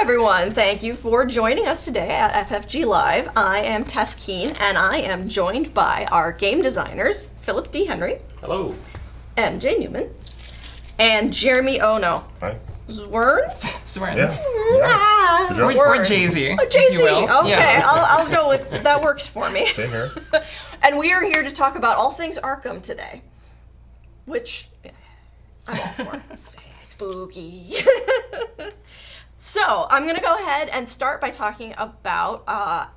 everyone. Thank you for joining us today at FFG Live. I am Tess Keene, and I am joined by our game designers, Philip D. Henry. Hello. MJ Newman. And Jeremy, Hi. Zwirn? Zwirn. Yeah. Or Jay-Z, Jay-Z, if you will. okay. Yeah. I'll go with, that works for me. Same here. And we are here to talk about all things Arkham today. Which, I'm all for. Spooky. So, I'm going to go ahead and start by talking about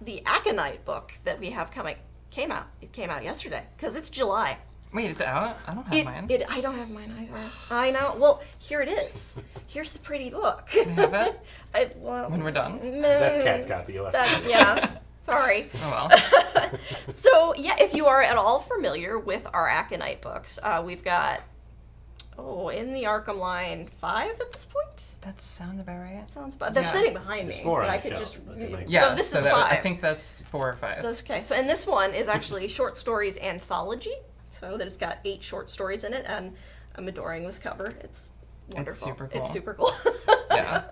the Aconite book that we have came out. It came out yesterday, because it's July. Wait, it's out? I don't have mine. I don't have mine either. I know. Well, here it is. Here's the pretty book. Can we have it? Well, when we're done? That's Cat's copy. You'll have to. Yeah. Sorry. Oh well. So, yeah, if you are at all familiar with our Aconite books, we've got, in the Arkham line, 5 at this point? That sounds about right. Sounds about. They're sitting behind me. Four on but I the could shelf, just. but they might- Yeah, So this is that- 5. I think that's 4 or 5. That's okay. So, and this one is actually short stories anthology. So that it's got 8 short stories in it, and I'm adoring this cover. It's wonderful. It's super cool. Yeah.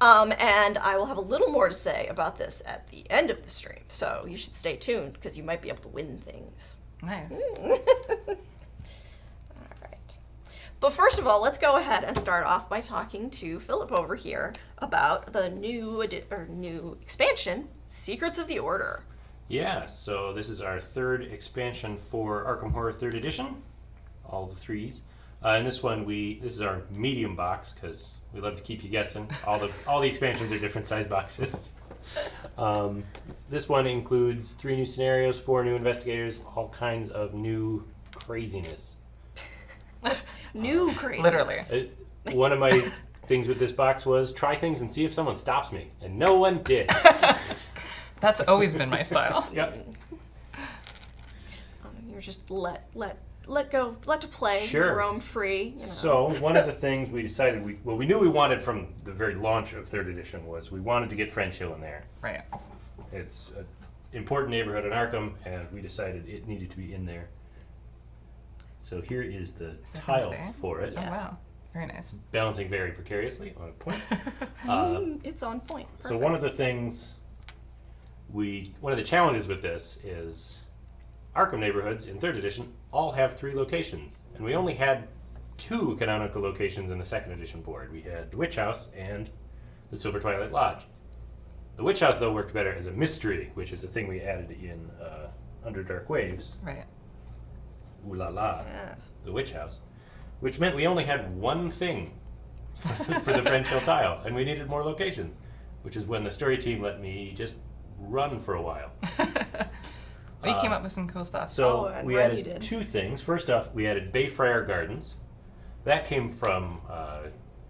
And I will have a little more to say about this at the end of the stream. So you should stay tuned because you might be able to win things. Nice. All right. But first of all, let's go ahead and start off by talking to Philip over here about the new expansion, Secrets of the Order. Yeah, so this is our 3rd expansion for Arkham Horror 3rd Edition. All the 3s. And this one, this is our medium box, because we love to keep you guessing. All the expansions are different size boxes. This one includes 3 new scenarios, 4 new investigators, all kinds of new craziness. New crazy. Literally. One of my things with this box was try things and see if someone stops me, and no one did. That's always been my style. Yep. You're just let go, let to play, Sure. roam free. You know. So one of the things we decided we knew we wanted from the very launch of 3rd edition was we wanted to get French Hill in there. Right. It's an important neighborhood in Arkham, and we decided it needed to be in there. So here is the that tile gonna stay? for it. Yeah. Oh wow. Very nice. Balancing very precariously on a point. It's on point. So Perfect. one of the things one of the challenges with this is Arkham neighborhoods in 3rd edition all have 3 locations, and we only had 2 canonical locations in the 2nd edition board. We had the Witch House and the Silver Twilight Lodge. The Witch House, though, worked better as a mystery, which is a thing we added in Underdark Waves. Right. Ooh la la. Yes. The Witch House. Which meant we only had 1 thing for the French Hill tile, and we needed more locations, which is when the story team let me just run for a while. Well, you came up with some cool stuff. So and we Ren, you added did. 2 things. First off, we added Bayfriar Gardens. That came from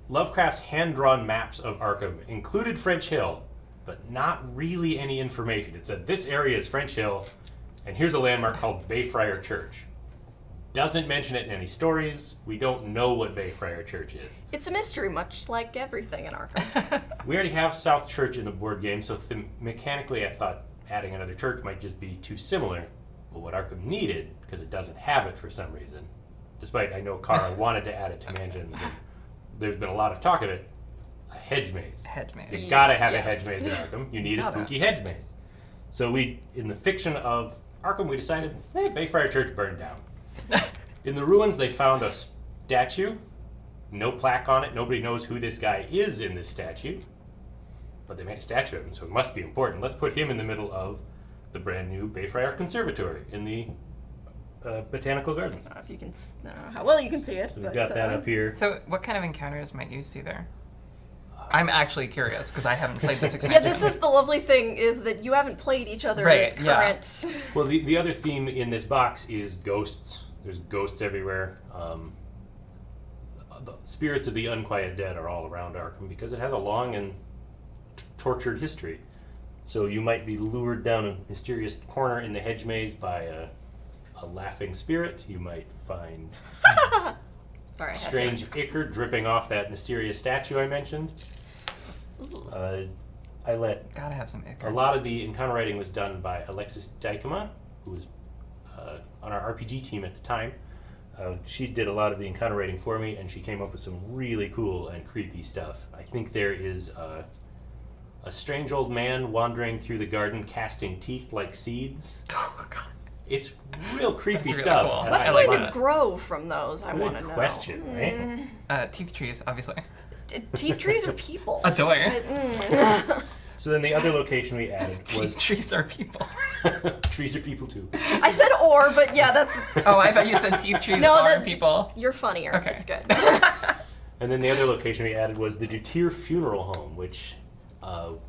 Lovecraft's hand-drawn maps of Arkham, included French Hill, but not really any information. It said, this area is French Hill, and here's a landmark called Bayfriar Church. Doesn't mention it in any stories. We don't know what Bayfriar Church is. It's a mystery, much like everything in Arkham. We already have South Church in the board game, so mechanically I thought adding another church might just be too similar. But what Arkham needed, because it doesn't have it for some reason, despite I know Kara wanted to add it to Mansions, and there's been a lot of talk of it, a hedge maze. Hedge maze. You gotta have Yes. a hedge maze in Arkham. You need a gotta. spooky hedge maze. So in the fiction of Arkham, we decided, hey, Bayfriar Church burned down. In the ruins, they found a statue, no plaque on it. Nobody knows who this guy is in this statue, but they made a statue of him, so it must be important. Let's put him in the middle of the brand new Bayfriar Conservatory in the Botanical Gardens. I don't know if you can, I don't know how well you can see it. So we've but, got that up here. So what kind of encounters might you see there? I'm actually curious because I haven't played this Yeah, expansion. this is the lovely thing is that you haven't played each other's Right, yeah. current. Well, the other theme in this box is ghosts. There's ghosts everywhere. The spirits of the unquiet dead are all around Arkham because it has a long and tortured history. So you might be lured down a mysterious corner in the hedge maze by a laughing spirit. You might find Sorry, I had to. strange ichor dripping off that mysterious statue I mentioned. I let Gotta have some ichor. a lot of the encounter writing was done by Alexis Dykema, who was on our RPG team at the time. She did a lot of the encounter writing for me, and she came up with some really cool and creepy stuff. I think there is a strange old man wandering through the garden casting teeth like seeds. Oh God. It's real creepy That's really stuff. cool. and What's I going like to it. grow from those? I want to Good know. question, right? Teeth trees, obviously. Teeth trees are people. A door. So then the other location we added Teeth was trees are people. trees are people too. I said or, but yeah, that's Oh, I thought you said teeth trees no. are That's people. You're funnier. Okay. It's good. And then the other location we added was the Dutier Funeral Home, which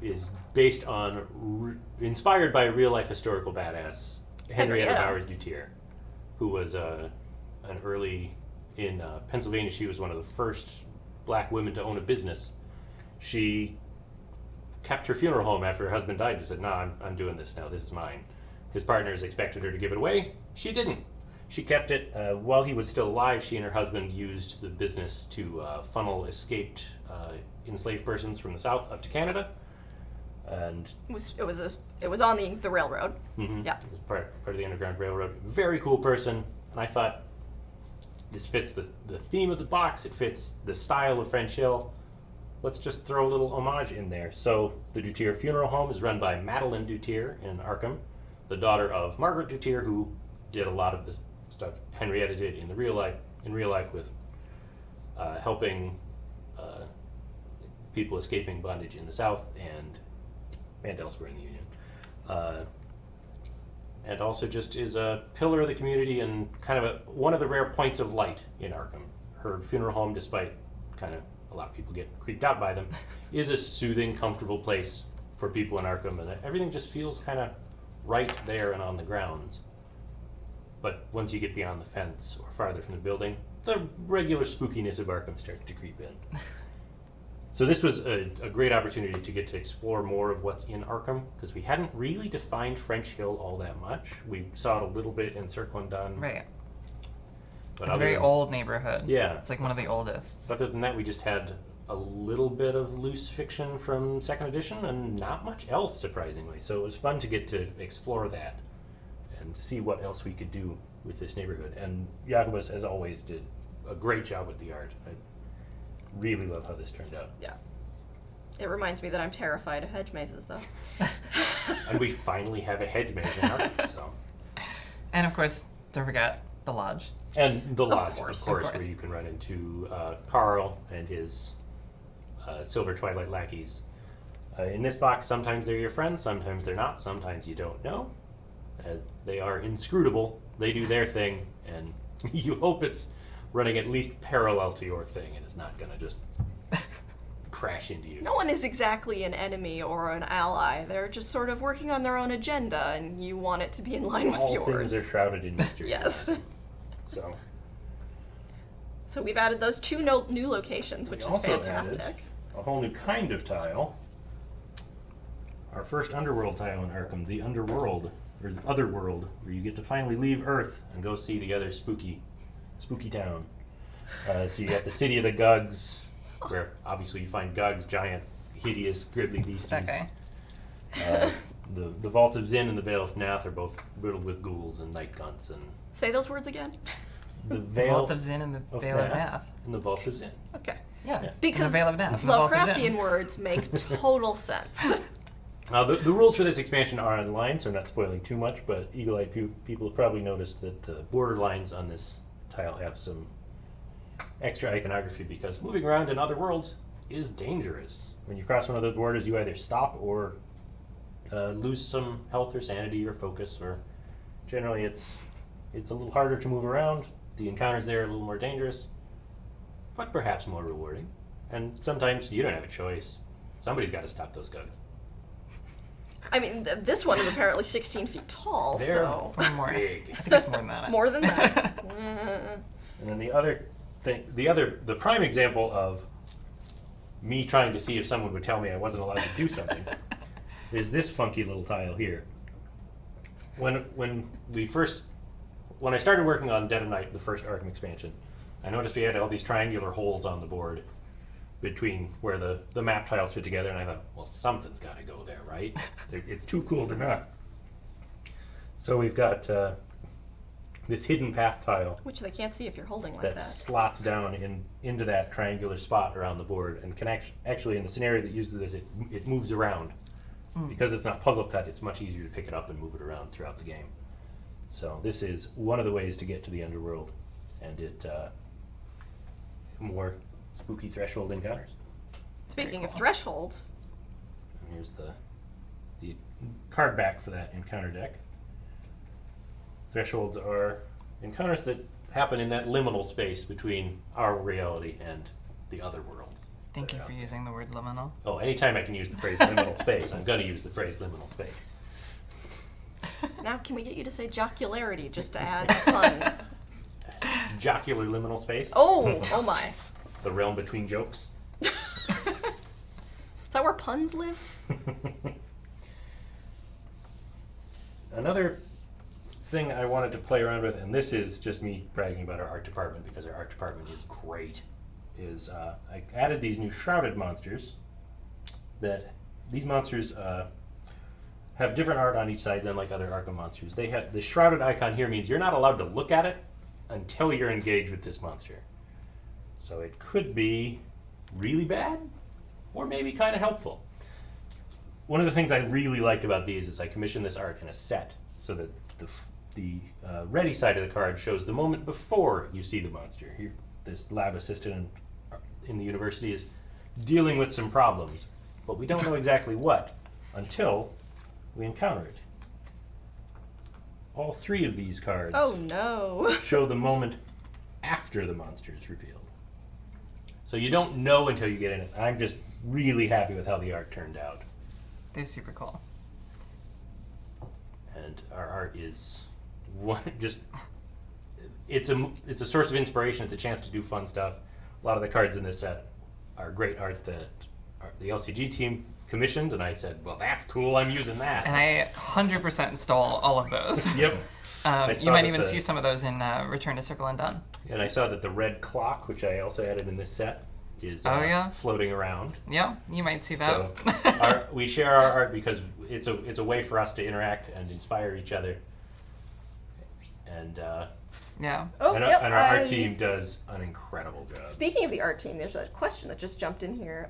is based on, inspired by a real-life historical badass, Henrietta Bowers Dutier, who was in Pennsylvania. She was one of the first black women to own a business. She kept her funeral home after her husband died. She said, "No, I'm doing this now. This is mine." His partners expected her to give it away. She didn't. She kept it. While he was still alive, she and her husband used the business to funnel escaped enslaved persons from the South up to Canada. And it was on the railroad. mm-hmm, Yeah. it was part of the Underground Railroad. Very cool person. And I thought, this fits the theme of the box. It fits the style of French Hill. Let's just throw a little homage in there. So the Dutier Funeral Home is run by Madeline Dutier in Arkham, the daughter of Margaret Dutier, who did a lot of this stuff Henrietta did in real life with helping people escaping bondage in the South and elsewhere in the Union. And also just is a pillar of the community and kind of one of the rare points of light in Arkham. Her funeral home, despite kind of a lot of people get creeped out by them, is a soothing, comfortable place for people in Arkham, and everything just feels kind of right there and on the grounds. But once you get beyond the fence or farther from the building, the regular spookiness of Arkham starts to creep in. So this was a great opportunity to get to explore more of what's in Arkham, because we hadn't really defined French Hill all that much. We saw it a little bit in Circle and Dun. Right. But It's a very old neighborhood. Yeah. It's like one of the oldest. Other than that, we just had a little bit of loose fiction from Second Edition and not much else, surprisingly. So it was fun to get to explore that and see what else we could do with this neighborhood. And Jacobus, as always, did a great job with the art. I really love how this turned out. Yeah. It reminds me that I'm terrified of hedge mazes, though. And we finally have a hedge maze in Arkham, so. And of course, don't forget the lodge. And the lodge, course, of course, where you can run into Carl and his Silver Twilight lackeys. In this box, sometimes they're your friends, sometimes they're not, sometimes you don't know. They are inscrutable, they do their thing, and you hope it's running at least parallel to your thing and it's not going to just crash into you. No one is exactly an enemy or an ally. They're just sort of working on their own agenda, and you want it to be in line with All yours. things are shrouded in mystery. Yes. So we've added those two new locations, which we is also fantastic. added a whole new kind of tile. Our first underworld tile in Arkham, the Underworld, or the Otherworld, where you get to finally leave Earth and go see the other spooky town. So you got the City of the Gugs, where obviously you find Gugs, giant, hideous, gribbly beasties. That guy. The Vault of Zin and the Vale of Nath are both riddled with ghouls and night gunts, and Say those words again. the The Vale Vault of Zin and the Vale of Nath. and the Vault of Zin. Okay. Yeah. Yeah. Because the Vale of Nath. and the Vault of Zin. Lovecraftian words make total sense. The rules for this expansion are online, so I'm not spoiling too much, but eagle-eyed people have probably noticed that the border lines on this tile have some extra iconography, because moving around in other worlds is dangerous. When you cross one of those borders, you either stop or lose some health or sanity or focus, or generally it's a little harder to move around. The encounters there are a little more dangerous, but perhaps more rewarding. And sometimes you don't have a choice. Somebody's got to stop those gugs. I mean, this one is apparently 16 feet tall, They're so Or more. big. I think it's more than that. more than that. Mm. And then the other thing, the prime example of me trying to see if someone would tell me I wasn't allowed to do something is this funky little tile here. When I started working on Dead of Night, the first Arkham expansion, I noticed we had all these triangular holes on the board between where the map tiles fit together, and I thought, well, something's got to go there, right? It's too cool to not. So we've got this hidden path tile Which they can't see if you're holding like that that. slots down into that triangular spot around the board, and can actually, in the scenario that uses this, it moves around. Because it's not puzzle cut, it's much easier to pick it up and move it around throughout the game. So this is one of the ways to get to the underworld, and it more spooky threshold encounters. Speaking of thresholds, And here's the card back for that encounter deck. Thresholds are encounters that happen in that liminal space between our reality and the other worlds. Thank you for using the word liminal. Oh, anytime I can use the phrase liminal space, I'm going to use the phrase liminal space. now can we get you to say jocularity just to add fun? Jocular liminal space. Oh, oh my. Is The realm between jokes. that where puns live? Another thing I wanted to play around with, and this is just me bragging about our art department because our art department is great, is I added these new shrouded monsters. These monsters have different art on each side than like other Arkham monsters. They have the shrouded icon here means you're not allowed to look at it until you're engaged with this monster. So it could be really bad, or maybe kind of helpful. One of the things I really liked about these is I commissioned this art in a set, so that the ready side of the card shows the moment before you see the monster. Here, this lab assistant in the university is dealing with some problems, but we don't know exactly what until we encounter it. All three of these cards Oh no. show the moment after the monster is revealed. So you don't know until you get in it. I'm just really happy with how the art turned out. They're super cool. And our art is it's a source of inspiration. It's a chance to do fun stuff. A lot of the cards in this set are great art that the LCG team commissioned, and I said, well, that's cool, I'm using that. And I 100% install all of those. Yep. You might even see some of those in Return to Circle and Done. And I saw that the red clock, which I also added in this set, is floating around. Yeah, you might see that. So we share our art because it's a way for us to interact and inspire each other. And yeah. Oh, and yep, our art team does an incredible job. Speaking of the art team, there's a question that just jumped in here.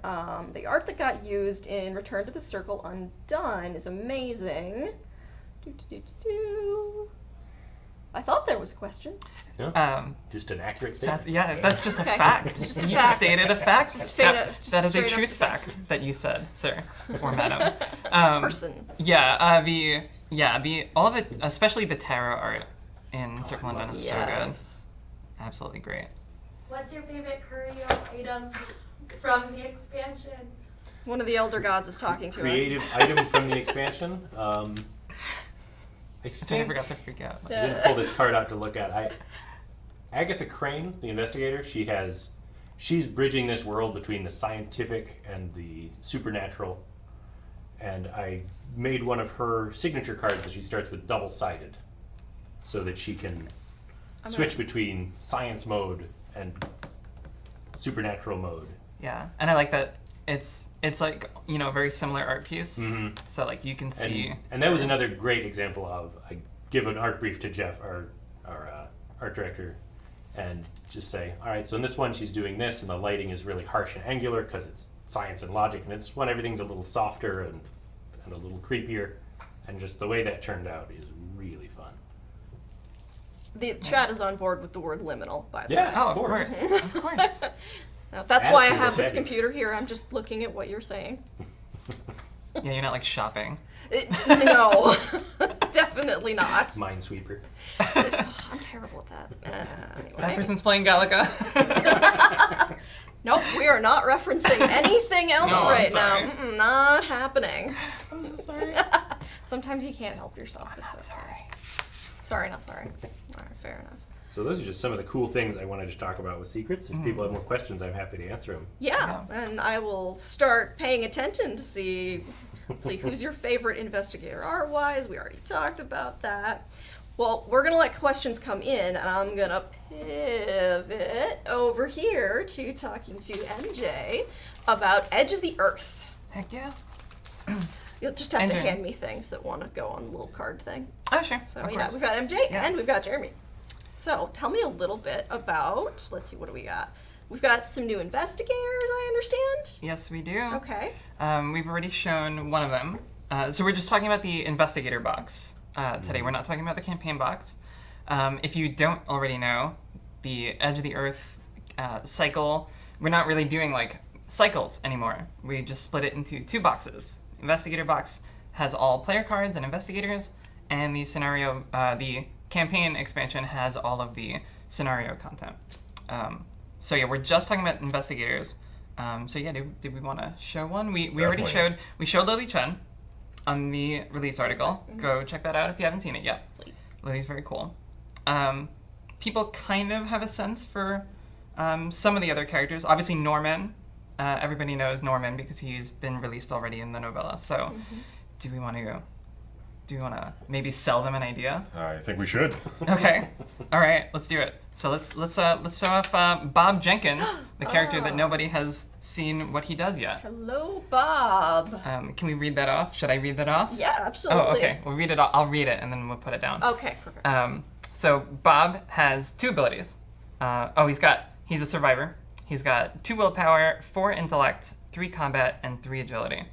The art that got used in Return to the Circle Undone is amazing. I thought there was a question. Yeah. Just an accurate statement. That's just a Okay. fact. It's just a You fact. stated a fact. Just That is a straight up truth fact. fact that you said, sir or madam. Person. Yeah. All of it, especially the tarot art in Circle and Done is so good. Yes. Absolutely great. What's your favorite curio item from the expansion? One of the elder gods is talking to Creative us. item from the expansion. I That's why I think forgot to freak out. I didn't pull this card out to look at. Agatha Crane, the investigator, she's bridging this world between the scientific and the supernatural. And I made one of her signature cards that she starts with double-sided, so that she can switch between science mode and supernatural mode. Yeah, and I like that it's like, a very similar art piece. Mm-hmm. So like you can see. And that was another great example of, I give an art brief to Jeff, our art director, and just say, all right, so in this one she's doing this, and the lighting is really harsh and angular because it's science and logic, and this one everything's a little softer and a little creepier, and just the way that turned out is really fun. The chat is on board with the word liminal, by the way. Yeah, Oh, of course. Of course. That's why I Attitude have is this heavy. computer here. I'm just looking at what you're saying. Yeah, you're not like shopping. No, definitely not. Minesweeper. I'm terrible at that. That Anyway. person's playing Galaga. Nope, we are not referencing anything else No, I'm right sorry. now. Not happening. I'm so sorry. Sometimes you can't help yourself. It's okay. Sorry, not sorry. All right, fair enough. So those are just some of the cool things I wanted to talk about with secrets. If people have more questions, I'm happy to answer them. Yeah, and I will start paying attention to see who's your favorite investigator art-wise. We already talked about that. Well, we're going to let questions come in, and I'm going to pivot over here to talking to MJ about Edge of the Earth. Heck yeah. You'll just have to MJ. hand me things that want to go on the little card thing. Oh, sure. So of yeah, course. we've got MJ Yeah. and we've got Jeremy. So tell me a little bit about, let's see, what do we got? We've got some new investigators, I understand. Yes, we do. Okay. We've already shown one of them. So we're just talking about the investigator box today. We're not talking about the campaign box. If you don't already know, the Edge of the Earth cycle, we're not really doing like cycles anymore. We just split it into 2 boxes. Investigator box has all player cards and investigators, and the campaign expansion has all of the scenario content. So yeah, we're just talking about investigators. So yeah, did we want to show one? We already showed Lily Chen on the release article. Go check that out if you haven't seen it yet. Please. Lily's very cool. People kind of have a sense for some of the other characters. Obviously Norman. Everybody knows Norman because he's been released already in the novella. So do we want to maybe sell them an idea? I think we should. Okay. All right. Let's do it. So let's show off Bob Jenkins, the character that nobody has seen what he does yet. Hello, Bob. Can we read that off? Should I read that off? Yeah, absolutely. Oh, okay. We'll read it. I'll read it and then we'll put it down. Okay, perfect. So Bob has 2 abilities. He's a survivor. He's got 2 willpower, 4 intellect, 3 combat, and 3 agility.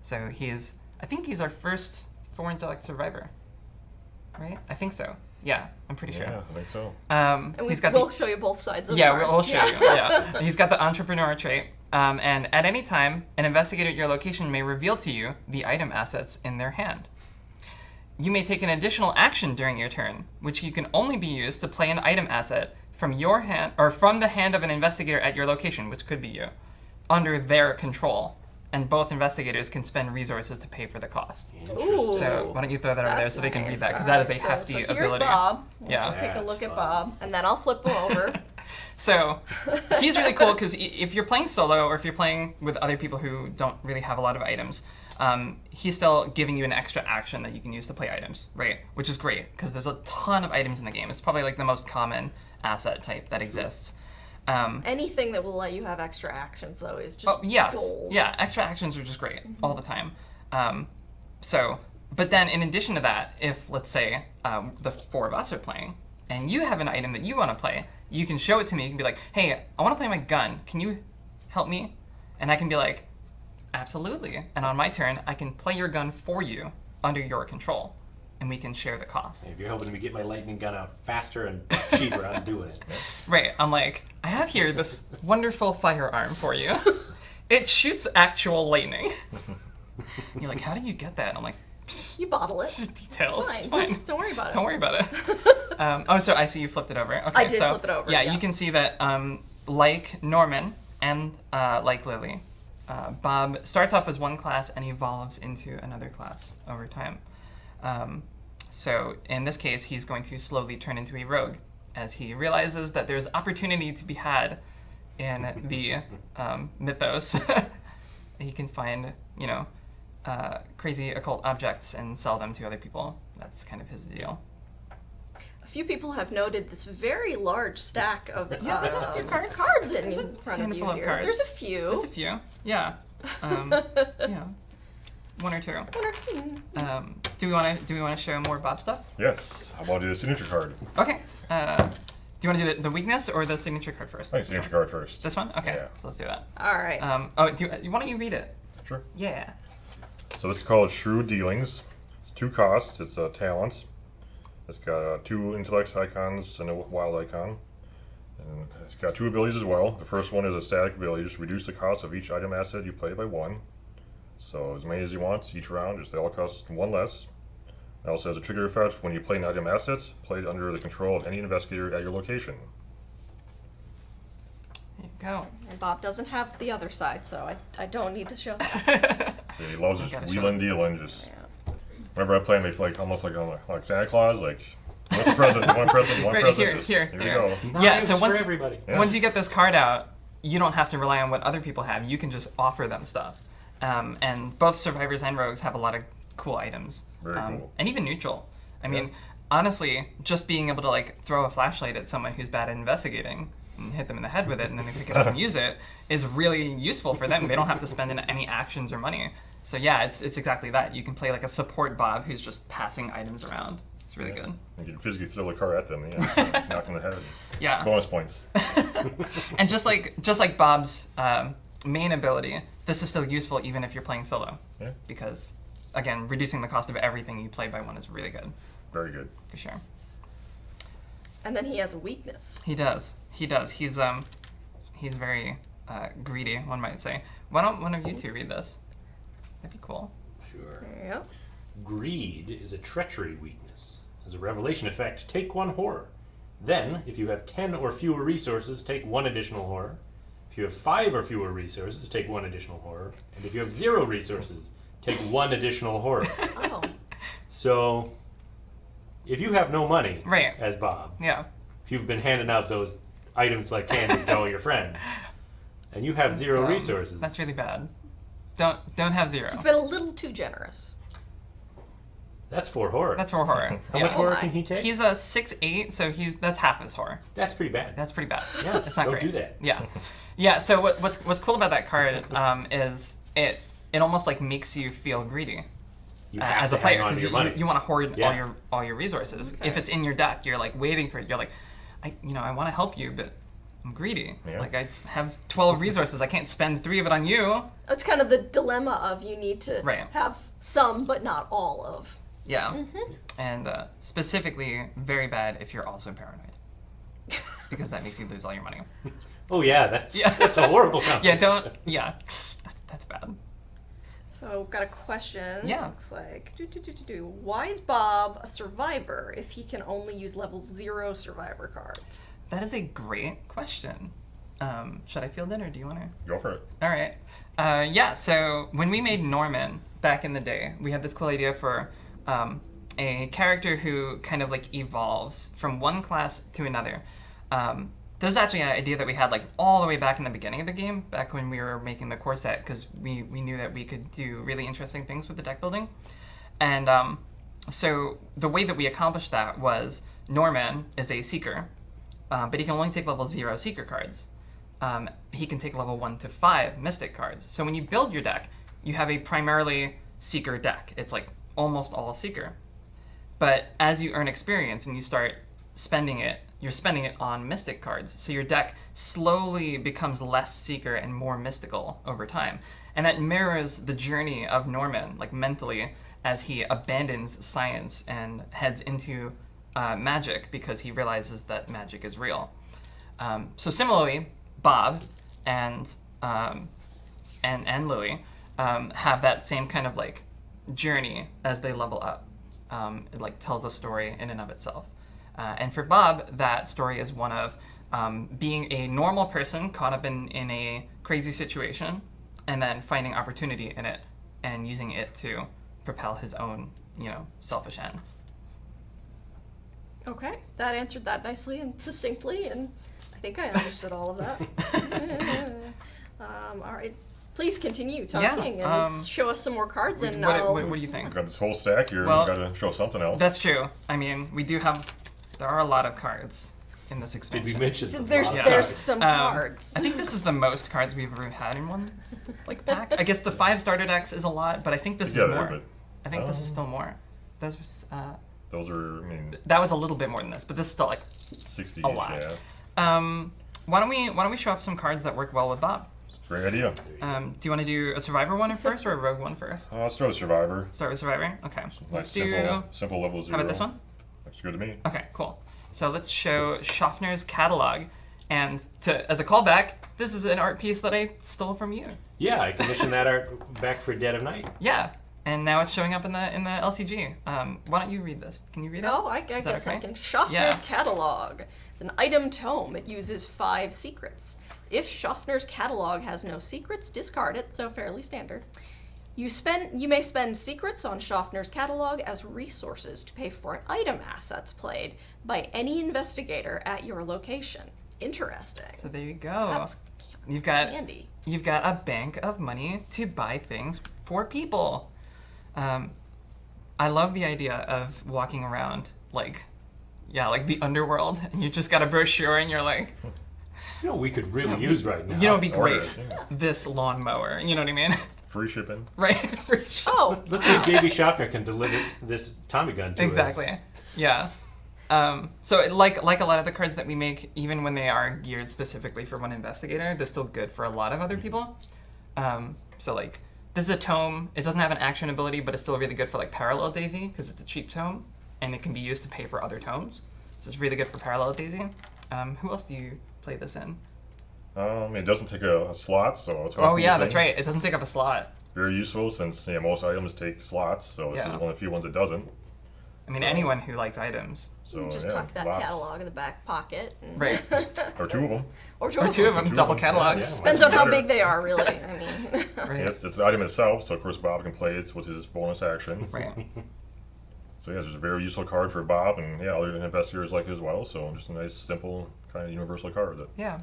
So I think he's our first 4 intellect survivor. Right? I think so. Yeah, I'm pretty sure. Yeah, I think so. And we'll show you both sides of the Yeah, card. we'll show you. Yeah. He's got the entrepreneur trait. And at any time, an investigator at your location may reveal to you the item assets in their hand. You may take an additional action during your turn, which can only be used to play an item asset from your hand or from the hand of an investigator at your location, which could be you, under their control. And both investigators can spend resources to pay for the cost. Ooh. So why don't you throw that over there That's so they can read nice. that, because that is a Alright, hefty so here's ability. Bob. Yeah. We'll take a look That's at fun. Bob, and then I'll flip him over. So he's really cool because if you're playing solo or if you're playing with other people who don't really have a lot of items, he's still giving you an extra action that you can use to play items, right? Which is great because there's a ton of items in the game. It's probably like the most common asset type that exists. Anything that will let you have extra actions, though, is just Yes. gold. Yeah, extra actions are just great all the time. But then in addition to that, if let's say the 4 of us are playing and you have an item that you want to play, you can show it to me. You can be like, hey, I want to play my gun. Can you help me? And I can be like, absolutely. And on my turn, I can play your gun for you under your control. And we can share the cost. If you're helping me get my lightning gun out faster and cheaper, I'm doing it. Right, I'm like, I have here this wonderful firearm for you. It shoots actual lightning. You're like, how did you get that? I'm like, You bottle it. it's just details. It's fine. It's fine. Don't worry about it. Don't worry about it. So I see you flipped it over. Okay, I did so, flip it over, Yeah, yeah. you can see that like Norman and like Lily, Bob starts off as one class and evolves into another class over time. So in this case, he's going to slowly turn into a rogue as he realizes that there's opportunity to be had in the mythos. He can find, crazy occult objects and sell them to other people. That's kind of his deal. A few people have noted this very large stack of Yeah, there's a few cards. in front of you handful of here. cards. There's a few. There's a few. Yeah. Yeah. 1 or 2. Do we want to show more Bob stuff? Yes. How about do the signature card? Okay. Do you want to do the weakness or the signature card first? I think signature card first. This one? Okay. Yeah. So let's do that. All right. Why don't you read it? Sure. Yeah. So this is called Shrewd Dealings. It's 2 costs. It's a talent. It's got 2 intellect icons and a wild icon. And it's got 2 abilities as well. The first one is a static ability. Just reduce the cost of each item asset you play by 1. So as many as you want each round, just they all cost 1 less. It also has a trigger effect when you play an item asset, played under the control of any investigator at your location. There you go. and Bob doesn't have the other side, so I don't need to show that. So he loves You just gotta show wheeling it. dealing. Just Yeah. whenever I play him, they feel like almost like like Santa Claus. Like what's the present? One present. One Right, present. here, we here. go. Yeah, Knives so for once- everybody. Yeah. Once you get this card out, you don't have to rely on what other people have. You can just offer them stuff. And both survivors and rogues have a lot of cool items. Very cool. And even neutral. I mean, honestly, just being able to throw a flashlight at someone who's bad at investigating and hit them in the head with it and then they pick it up and use it is really useful for them. They don't have to spend any actions or money. So yeah, it's exactly that. You can play like a support Bob who's just passing items around. It's really good. You can physically throw the car at them, yeah. Knock them in the head. Yeah. Bonus points. And just like Bob's main ability, this is still useful even if you're playing solo. Yeah. Because, again, reducing the cost of everything you play by one is really good. Very good. For sure. And then he has a weakness. He does. He's very greedy, one might say. Why don't one of you two read this? That'd be cool. Sure. Yep. Greed is a treachery weakness. As a revelation effect, take 1 horror. Then, if you have 10 or fewer resources, take 1 additional horror. If you have 5 or fewer resources, take 1 additional horror. And if you have 0 resources, take 1 additional horror. Oh. So, if you have no money, Right. as Bob, Yeah. if you've been handing out those items like candy to all your friends, and you have 0 resources, That's really bad. Don't have 0. You've been a little too generous. that's 4 horror. That's for horror. How Yeah. much horror my. can he take? He's a 6'8", so that's half his horror. That's pretty bad. That's pretty bad. Yeah, It's not don't great. do that. Yeah. Yeah, so what's cool about that card is it almost like makes you feel greedy You have as to a player hang on to your money. you want to hoard Yeah. all your resources. Okay. If it's in your deck, you're like waiting for it. You're like, I want to help you, but I'm greedy. Yeah. Like I have 12 resources. I can't spend 3 of it on you. It's kind of the dilemma of you need to Right. have some, but not all of. Yeah. Mm-hmm. And specifically, very bad if you're also paranoid. Because that makes you lose all your money. Oh yeah, that's a horrible Yeah, combination. yeah. That's bad. So, got a question. Yeah. Looks like, why is Bob a survivor if he can only use level 0 survivor cards? That is a great question. Should I field it or do you want to? Go for it. All right. Yeah, so when we made Norman back in the day, we had this cool idea for a character who kind of like evolves from one class to another. There's actually an idea that we had like all the way back in the beginning of the game, back when we were making the core set, because we knew that we could do really interesting things with the deck building. And so the way that we accomplished that was Norman is a seeker, but he can only take level 0 seeker cards. He can take level 1 to 5 mystic cards. So when you build your deck, you have a primarily seeker deck. It's like almost all seeker. But as you earn experience and you start spending it, you're spending it on mystic cards. So your deck slowly becomes less seeker and more mystical over time. And that mirrors the journey of Norman, like mentally, as he abandons science and heads into magic because he realizes that magic is real. So similarly, Bob and Lily have that same kind of like journey as they level up. It like tells a story in and of itself. And for Bob, that story is one of being a normal person caught up in a crazy situation and then finding opportunity in it and using it to propel his own, selfish ends. Okay, that answered that nicely and succinctly, and I think I understood all of that. All right, please continue talking and show us some more cards, and What do you think? Got this whole stack here. Well, You got to show something else. That's true. I mean, there are a lot of cards in this expansion. Did we mention them? There's Yeah. there's some cards. I think this is the most cards we've ever had in one pack. I guess the 5 starter decks is a lot, but I think this Together, is more. but- I think this is still more. Those was, Those are, that was a little bit more than this, but this is still like 60 a each, lot. yeah. Why don't we show off some cards that work well with Bob? Great idea. Do you want to do a survivor one first or a rogue one first? Let's start with Survivor. Start with survivor. Okay. Nice, Let's do. simple level 0. How about this one? Looks good to me. Okay, cool. So let's show Schaffner's catalog, and as a callback, this is an art piece that I stole from you. Yeah, I commissioned that art back for Dead of Night. Yeah, and now it's showing up in the LCG. Why don't you read this? Can you read it? Oh, I Is guess that I okay? can. Schaffner's Yeah. Catalog. It's an item tome. It uses 5 secrets. If Schaffner's Catalog has no secrets, discard it, so fairly standard. You may spend secrets on Schaffner's Catalog as resources to pay for an item assets played by any investigator at your location. Interesting. So there you go. That's You've got handy. a bank of money to buy things for people. I love the idea of walking around like the underworld, and you just got a brochure, and you're like, We could really use right now. it'd be Order great. it, yeah. This lawnmower, you know what I mean? Free shipping. Right? For sure. Oh, Let's say JB Schaffner can deliver this Tommy gun to us. Exactly. Yeah. So like a lot of the cards that we make, even when they are geared specifically for one investigator, they're still good for a lot of other people. So like this is a tome. It doesn't have an action ability, but it's still really good for like Parallel Daisy because it's a cheap tome and it can be used to pay for other tomes. So it's really good for Parallel Daisy. Who else do you play this in? It doesn't take a slot, so it's Oh yeah, that's right. It doesn't take up a slot. Very useful since most items take slots, so this is one of the few ones that doesn't. I mean, anyone who likes items. So You just yeah, tuck that lots. catalog in the back pocket. And Right. Or two of them. or two Or two of them, Two of double them, catalogs. yeah. Depends on how Better. big they are, really. I mean, Right. Yes, it's an item itself, so of course Bob can play it with his bonus action. Right. So yeah, it's just a very useful card for Bob, and yeah, other investigators like it as well. So just a nice, simple, kind of universal card. That Yeah.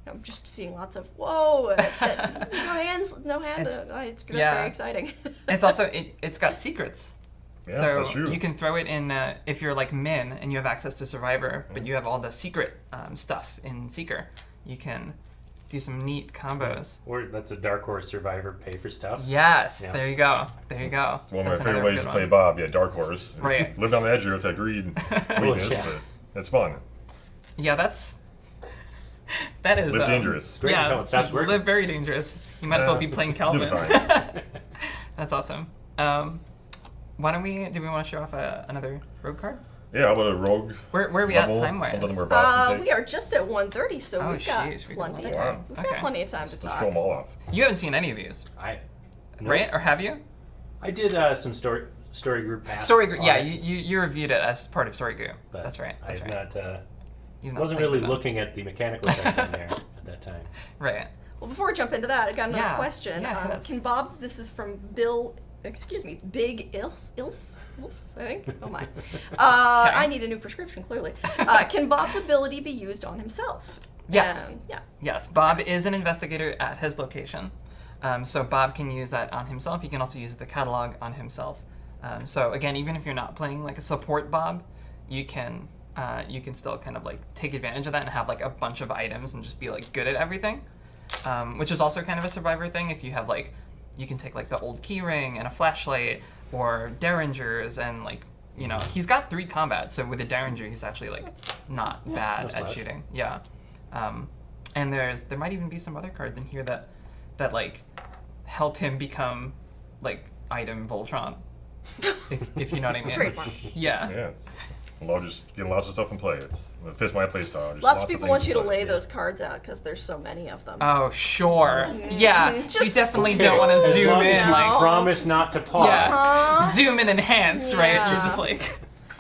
I'm just seeing lots of whoa, no hands, no hand. It's that's yeah. very exciting. It's also it's got secrets. yeah, So that's true. you can throw it in if you're like Min and you have access to Survivor, but you have all the secret stuff in Seeker. You can do some neat combos. Or that's a Dark Horse Survivor pay for stuff. Yes, Yeah. there you go. There you go. It's one of That's my favorite another ways good to play one. Bob. Yeah, Dark Horse. Right. Lived on the edge with that greed weakness, yeah. but it's fun. Yeah, that is Live dangerous. Great yeah, until it stops working. live very dangerous. You might as well be playing you'll be Calvin. fine. That's awesome. Why don't do we want to show off another rogue card? Yeah, how about a rogue? Where are we at level, time-wise? something where Bob can take. We are just at 1:30, so Oh, we've got jeez, we got plenty. plenty Of, of time. we've Okay. got plenty of time to Let's talk. show them all off. You haven't seen any of these, No. right? Or have you? I did some story group math. Story group. on Yeah, it, you reviewed it as part of Story Group. but That's right. That's I right. have not. You've not Wasn't played really with them. looking at the mechanical effects in there at that time. Right. Well, before we jump into that, I got another Yeah. question. Yeah, hit us. Can Bob's? This is from Bill. Excuse me, Big Ilf. I think. Oh my. I need a new prescription. Clearly. Can Bob's ability be used on himself? Yes. Yeah. Yes, Bob is an investigator at his location. So Bob can use that on himself. He can also use the catalog on himself. So again, even if you're not playing like a support Bob, you can still kind of like take advantage of that and have like a bunch of items and just be like good at everything. Which is also kind of a Survivor thing. If you have like, you can take like the old key ring and a flashlight or derringers and like, you know, he's got 3 combats. So with a derringer, he's actually like not bad no at slouch. shooting. Yeah. And there might even be some other cards in here that like help him become like item Voltron, if you know what I mean. Trademark. Yeah. Yeah, I love just getting lots of stuff in play. It fits my play style. Just Lots of people things want you to play. lay those cards out because there's so many of them. Oh sure. Yeah. We Just- definitely don't want to As zoom long in as you like promise not to pause. yeah. Zoom and enhance, right? Yeah. You're just like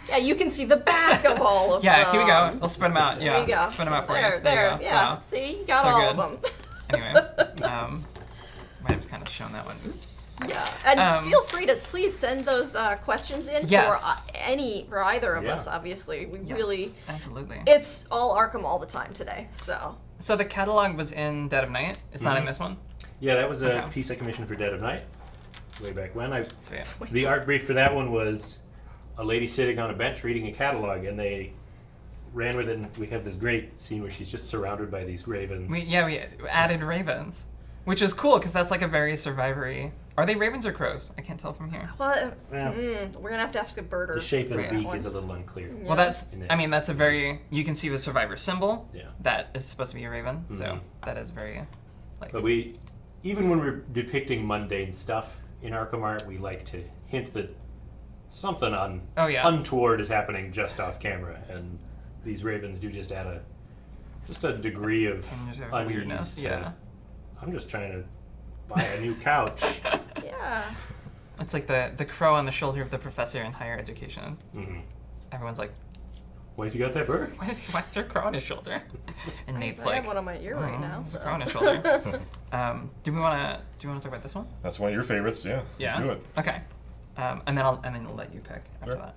Yeah, you can see the back of all of them. yeah. Here we go. I'll spread them out. Yeah. There you go. Spread them out for there, you. There, you go. yeah. Wow. See, you got So all good. of them. Anyway, might have kind of shown that one. Oops. Yeah, and Um, feel free to please send those questions in Yes. for either of Yeah. us. Obviously, we Yes, really, absolutely. it's all Arkham all the time today. So So the catalog was in Dead of Night. It's not in this one. Yeah, that was a Okay. piece I commissioned for Dead of Night way back when. So yeah. The art brief for that one was a lady sitting on a bench reading a catalog, and they ran with it. And we have this great scene where she's just surrounded by these ravens. We added ravens, which is cool because that's like a very Survivory. Are they ravens or crows? I can't tell from here. well, Yeah. we're gonna have to ask a birder. The shape of the Right. beak is a little unclear. Well, that's. In it. I mean, that's a very. You can see the Survivor symbol. Yeah. That is supposed to be a raven. So Mhm. that is very, like. But we, even when we're depicting mundane stuff in Arkham art, we like to hint that something Oh, yeah. untoward is happening just off camera, and these ravens do just add a degree of Tinge of unease weirdness. to- Yeah. I'm just trying to buy a new couch. Yeah. It's like the crow on the shoulder of the professor in higher education. Mhm. Everyone's like, Why's he got that bird? why is there a crow on his shoulder? And Nate's I like, have one on my ear right now. there's So. a crow on his shoulder. Do you want to talk about this one? That's one of your favorites. Yeah. Yeah. Let's do it. Okay. And then I'll let you pick after Sure.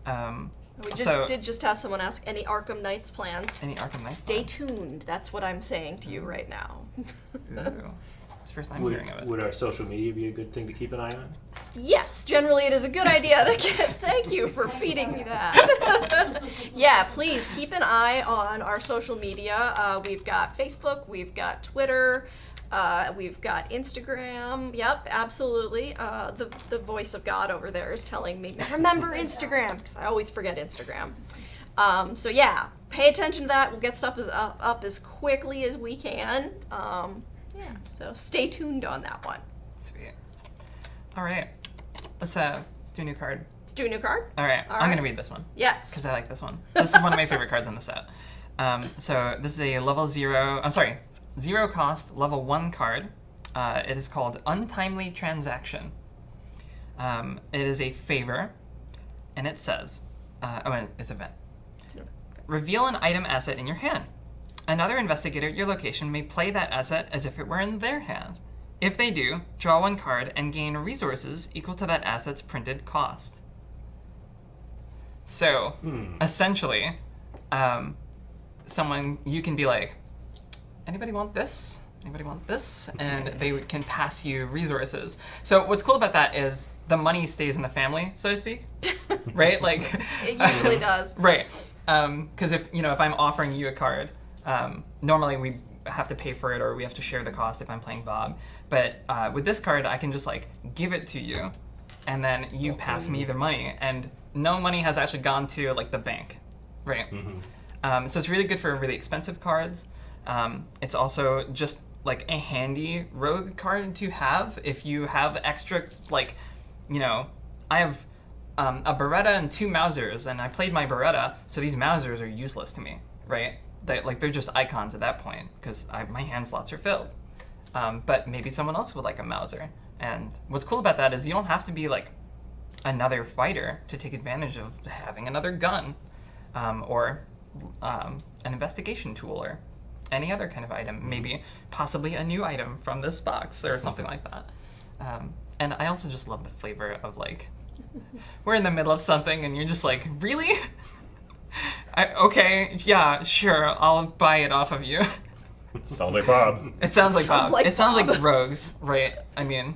that. We just So- did just have someone ask any Arkham Knights plans. Any Arkham Knight? Stay tuned. That's what I'm saying to you right now. Ooh. It's the first time hearing of it. Would our social media be a good thing to keep an eye on? Yes, generally it is a good idea to get. Thank you for feeding me that. Yeah, please keep an eye on our social media. We've got Facebook, we've got Twitter, We've got Instagram. Yep, absolutely. The voice of God over there is telling me, remember Instagram, because I always forget Instagram. So yeah, pay attention to that. We'll get stuff up as quickly as we can. Yeah, so stay tuned on that one. Sweet. All right. Let's do a new card. Let's do a new card. All right. All I'm right. going to read this one. Yes. Because I like this one. This is one of my favorite cards in the set. So this is a level 0 cost level 1 card. It is called Untimely Transaction. It is a favor, and it says, it's event. Reveal an item asset in your hand. Another investigator at your location may play that asset as if it were in their hand. If they do, draw 1 card and gain resources equal to that asset's printed cost. So, essentially, you can be like, anybody want this? Anybody want this? And they can pass you resources. So what's cool about that is the money stays in the family, so to speak, right? Like It usually does. Right. Because if I'm offering you a card, normally we have to pay for it or we have to share the cost if I'm playing Bob. But with this card, I can just like give it to you, and then you pass me the money, and no money has actually gone to like the bank, right? So it's really good for really expensive cards. It's also just like a handy rogue card to have if you have extra, like, I have a Beretta and 2 Mausers, and I played my Beretta, so these Mausers are useless to me, right? They're just icons at that point because my hand slots are filled. But maybe someone else would like a Mauser. And what's cool about that is you don't have to be like another fighter to take advantage of having another gun, or an investigation tool, or any other kind of item, maybe possibly a new item from this box or something like that. And I also just love the flavor of like, we're in the middle of something and you're just like, really? Okay, yeah, sure, I'll buy it off of you. Sounds like Bob. It sounds like Bob. like It sounds Bob. like rogues, right? I mean,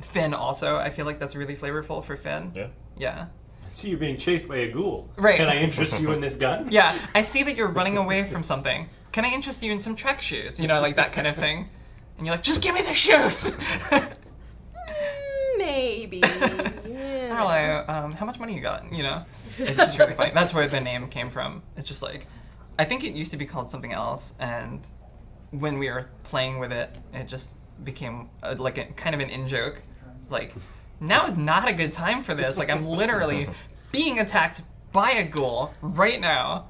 Finn also, I feel like that's really flavorful for Finn. Yeah. Yeah. I see you're being chased by a ghoul. Right. Can I interest you in this gun? Yeah, I see that you're running away from something. Can I interest you in some Trek shoes? Like that kind of thing. And you're like, just give me the shoes! Maybe. Yeah. Hello, how much money you got? It's just really funny. That's where the name came from. It's just like, I think it used to be called something else, and when we were playing with it, it just became like a kind of an in-joke. Like, now is not a good time for this. Like, I'm literally being attacked by a ghoul right now,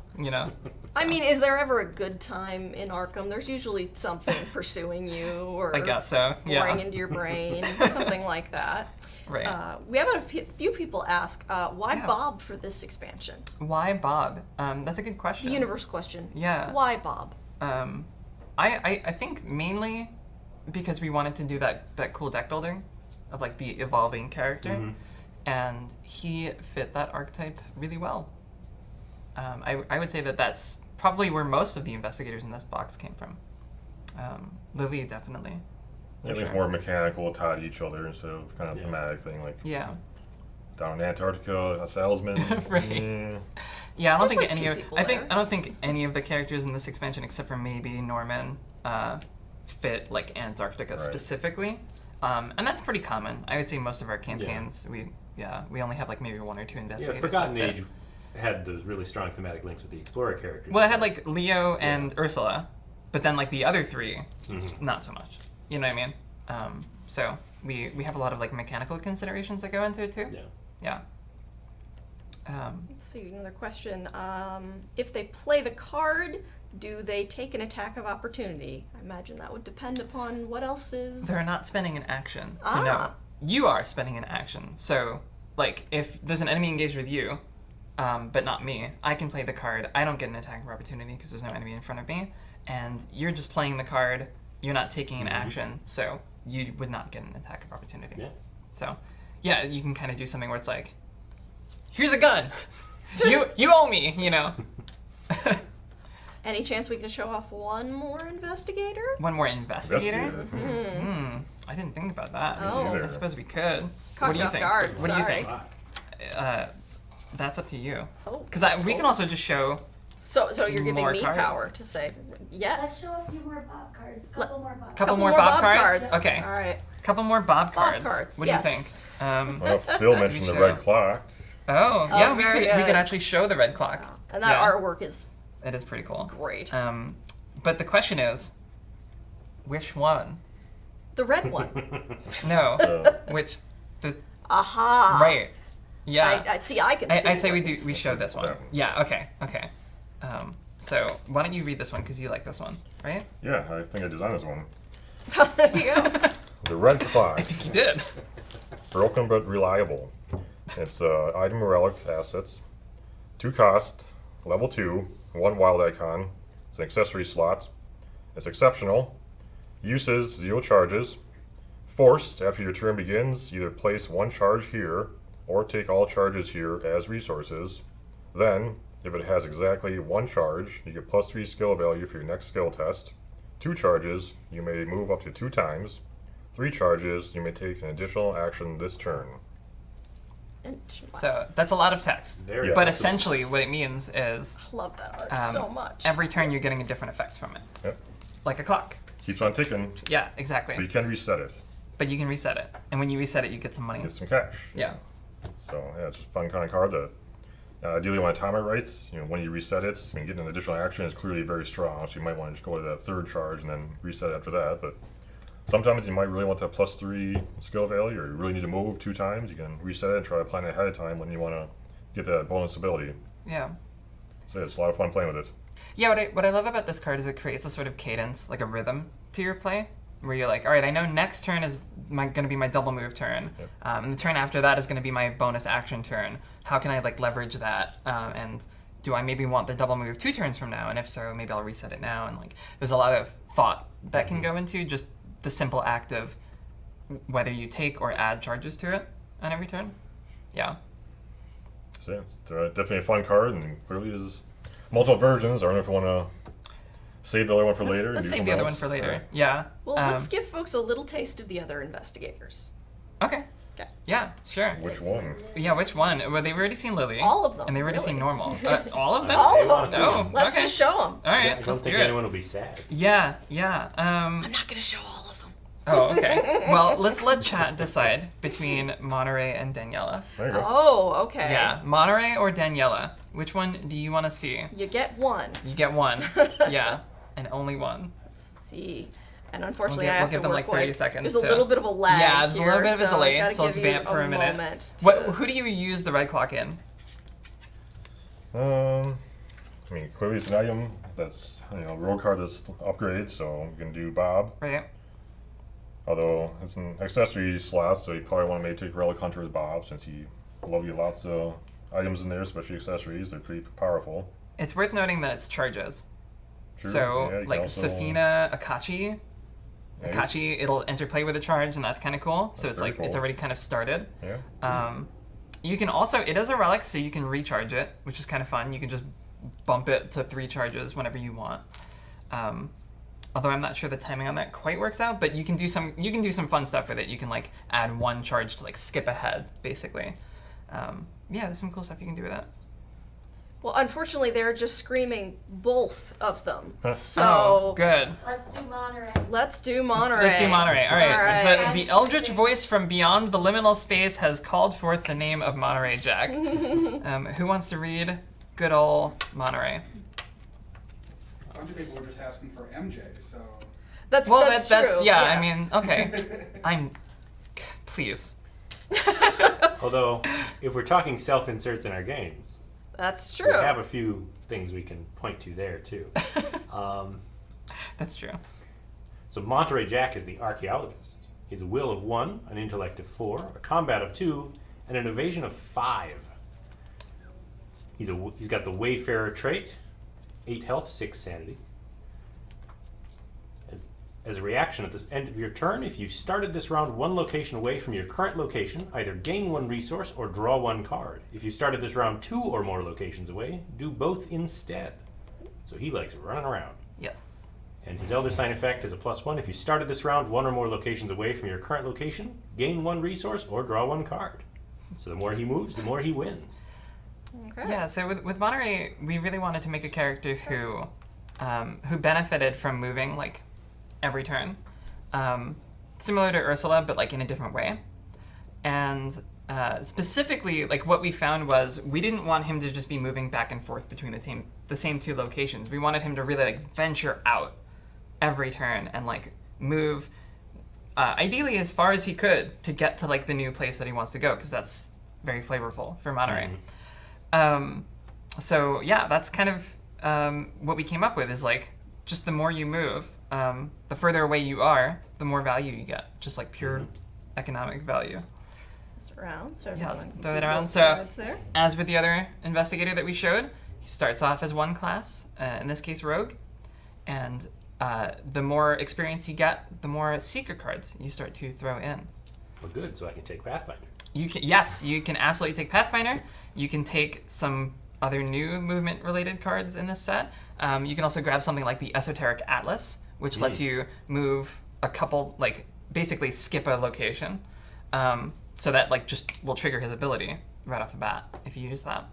I mean, is there ever a good time in Arkham? There's usually something pursuing you, or I guess so, yeah. boring into your brain, something like that. Right. We have a few people ask, why Yeah. Bob for this expansion? Why Bob? That's a good question. The universe question. Yeah. Why Bob? I think mainly because we wanted to do that cool deck building of like the evolving character, and he fit that archetype really well. I would say that's probably where most of the investigators in this box came from. Lily, definitely. Yeah, it's more mechanical, tied to each other instead of kind of thematic thing like Yeah. down in Antarctica, a salesman. Right. Yeah, I don't There's think like any two of people I there. don't think any of the characters in this expansion, except for maybe Norman, fit like Antarctica Right. specifically. And that's pretty common. I would say most of our campaigns, we only have like maybe 1 or 2 Yeah, investigators. Forgotten that fit. Age had those really strong thematic links with the Explorer characters. Well, it had like Leo and Ursula, but then like the other 3, not so much. You know what I mean? So we have a lot of like mechanical considerations that go into it too. Yeah. Yeah. Let's see, another question. If they play the card, do they take an attack of opportunity? I imagine that would depend upon what else is. They're not spending an action. So no, Ah. you are spending an action. So like if there's an enemy engaged with you, but not me, I can play the card. I don't get an attack of opportunity because there's no enemy in front of me. And you're just playing the card. You're not taking an action. So you would not get an attack of opportunity. Yeah. So yeah, you can kind of do something where it's like, here's a gun. you owe me, Any chance we can show off one more investigator? One more investigator? Investigator. I didn't think about that. Oh. Me neither. I suppose we could. Caught what do you you off think? guard, What do you sorry. think? That's up to you. Oh, Because we can also just show So you're giving more me cards. power to say Let's yes. show a few more Bob cards. Couple more Bob Couple cards. more Bob cards? cards. Okay. All right. Couple more Bob cards. cards, What yes. do you think? Well, Phil mentioned the show. red clock. Oh, yeah, we very could good. actually show the red clock. And that Yeah. artwork is It is pretty cool. great. But the question is, which one? The red one. No, Uh, which the Aha. right? Yeah, I see. I can see. I say what- we show this one. That one. Yeah. Okay. So why don't you read this one because you like this one, right? yeah, I think I designed this one. There you go. The red clock. You did. Broken but reliable. It's item relic assets. 2 cost, level 2, 1 wild icon. It's an accessory slot. It's exceptional. Uses 0 charges. Forced, after your turn begins, either place 1 charge here or take all charges here as resources. Then, if it has exactly 1 charge, you get +3 skill value for your next skill test. 2 charges, you may move up to 2 times. 3 charges, you may take an additional action this turn. So that's a lot of text. Very Yes. But nice. essentially, what it means is I love that art so much. every turn you're getting a different effect from it, Yep. like a clock. Keeps on ticking, Yeah, but exactly. you can reset it. But you can reset it, and when you reset it, you get some money. Get some cash. Yeah. So yeah, it's a fun kind of card that ideally you want to time it right. You know, when you reset it, I mean, getting an additional action is clearly very strong, so you might want to just go to that 3rd charge and then reset after that. But sometimes you might really want that +3 skill value, or you really need to move 2 times. You can reset it and try to plan it ahead of time when you want to get that bonus ability. Yeah. So yeah, it's a lot of fun playing with it. Yeah, what I love about this card is it creates a sort of cadence, like a rhythm to your play, where you're like, all right, I know next turn is going to be my double move turn, Yep. and the turn after that is going to be my bonus action turn. How can I like leverage that? And do I maybe want the double move 2 turns from now? And if so, maybe I'll reset it now. And like, there's a lot of thought that can go into just the simple act of whether you take or add charges to it on every turn. Yeah. So yeah, it's definitely a fun card, and clearly there's multiple versions. I don't know if you want to save the other one for later. Let's do save something the other else. one for later. Alright. Yeah. Well, let's give folks a little taste of the other investigators. Okay. Okay. Yeah, sure. Which one? Yeah, which one? Well, they've already seen Lily. All of them, And they've already really. seen Normal. All of them? All They of wanna them. see Oh, Let's okay. just show them. All right, I don't let's think do it. anyone will be sad. Yeah. I'm not going to show all of them. Oh, okay. Well, let's let chat decide between Monterey and Daniela. There you go. Oh, okay. Yeah, Monterey or Daniela? Which one do you want to see? You get one. You get one. Yeah, and only one. Let's see. And unfortunately, We'll I have give to them, work like, 30 quick. seconds There's a to- little bit of a lag Yeah, there's a little here, bit of a so delay, gotta so let's give you vamp for a minute. moment What? to- Who do you use the red clock in? I mean, clearly it's an item that's, road card that's upgrade, so you can do Bob. Right. Although it's an accessory slot, so you probably want to maybe take Relic Hunter as Bob, since he will give you lots of items in there, especially accessories. They're pretty powerful. It's worth noting that it's charges. True, So, yeah, you can like also- Safina, Akachi, Yeah, Akachi, it'll interplay with a charge, and that's kind of cool. So That's it's very like it's cool. already kind of started. Yeah. You can also, it is a relic, so you can recharge it, which is kind of fun. You can just bump it to 3 charges whenever you want. Although I'm not sure the timing on that quite works out, but you can do some fun stuff with it. You can like add 1 charge to like skip ahead, basically. Yeah, there's some cool stuff you can do with that. Well, unfortunately, they're just screaming both of them. So Oh, good. Let's do Monterey. let's do Monterey. Let's do Monterey. All right. All right. The eldritch voice from beyond the liminal space has called forth the name of Monterey Jack. Who wants to read good old Monterey? A bunch of people were just asking for MJ, so. That's Well, that's that's true. yeah. yes. I mean, okay. Please. Although, if we're talking self-inserts in our games, That's we true. have a few things we can point to there too. That's true. So Monterey Jack is the archaeologist. He's a will of 1, an intellect of 4, a combat of 2, and an evasion of 5. He's got the Wayfarer trait, 8 health, 6 sanity. As a reaction at the end of your turn, if you started this round 1 location away from your current location, either gain 1 resource or draw 1 card. If you started this round 2 or more locations away, do both instead. So he likes running around. Yes. And his Elder Sign effect is a +1. If you started this round 1 or more locations away from your current location, gain 1 resource or draw 1 card. So the more he moves, the more he wins. Okay. Yeah, so with Monterey, we really wanted to make a character who benefited from moving like every turn, similar to Ursula, but like in a different way. And specifically, like what we found was we didn't want him to just be moving back and forth between the same two locations. We wanted him to really like venture out every turn and like move, ideally as far as he could to get to like the new place that he wants to go, because that's very flavorful for Monterey. So yeah, that's kind of what we came up with is like just the more you move, the further away you are, the more value you get, just like pure economic value. Around, so Yeah, let's everyone can throw see that around. both So, sides there. as with the other investigator that we showed, he starts off as one class, in this case Rogue, and the more experience you get, the more Seeker cards you start to throw in. Well, good, so I can take Pathfinder. Yes, you can absolutely take Pathfinder. You can take some other new movement-related cards in this set. You can also grab something like the Esoteric Atlas, which lets you move a couple, like basically skip a location. So that like just will trigger his ability right off the bat if you use that.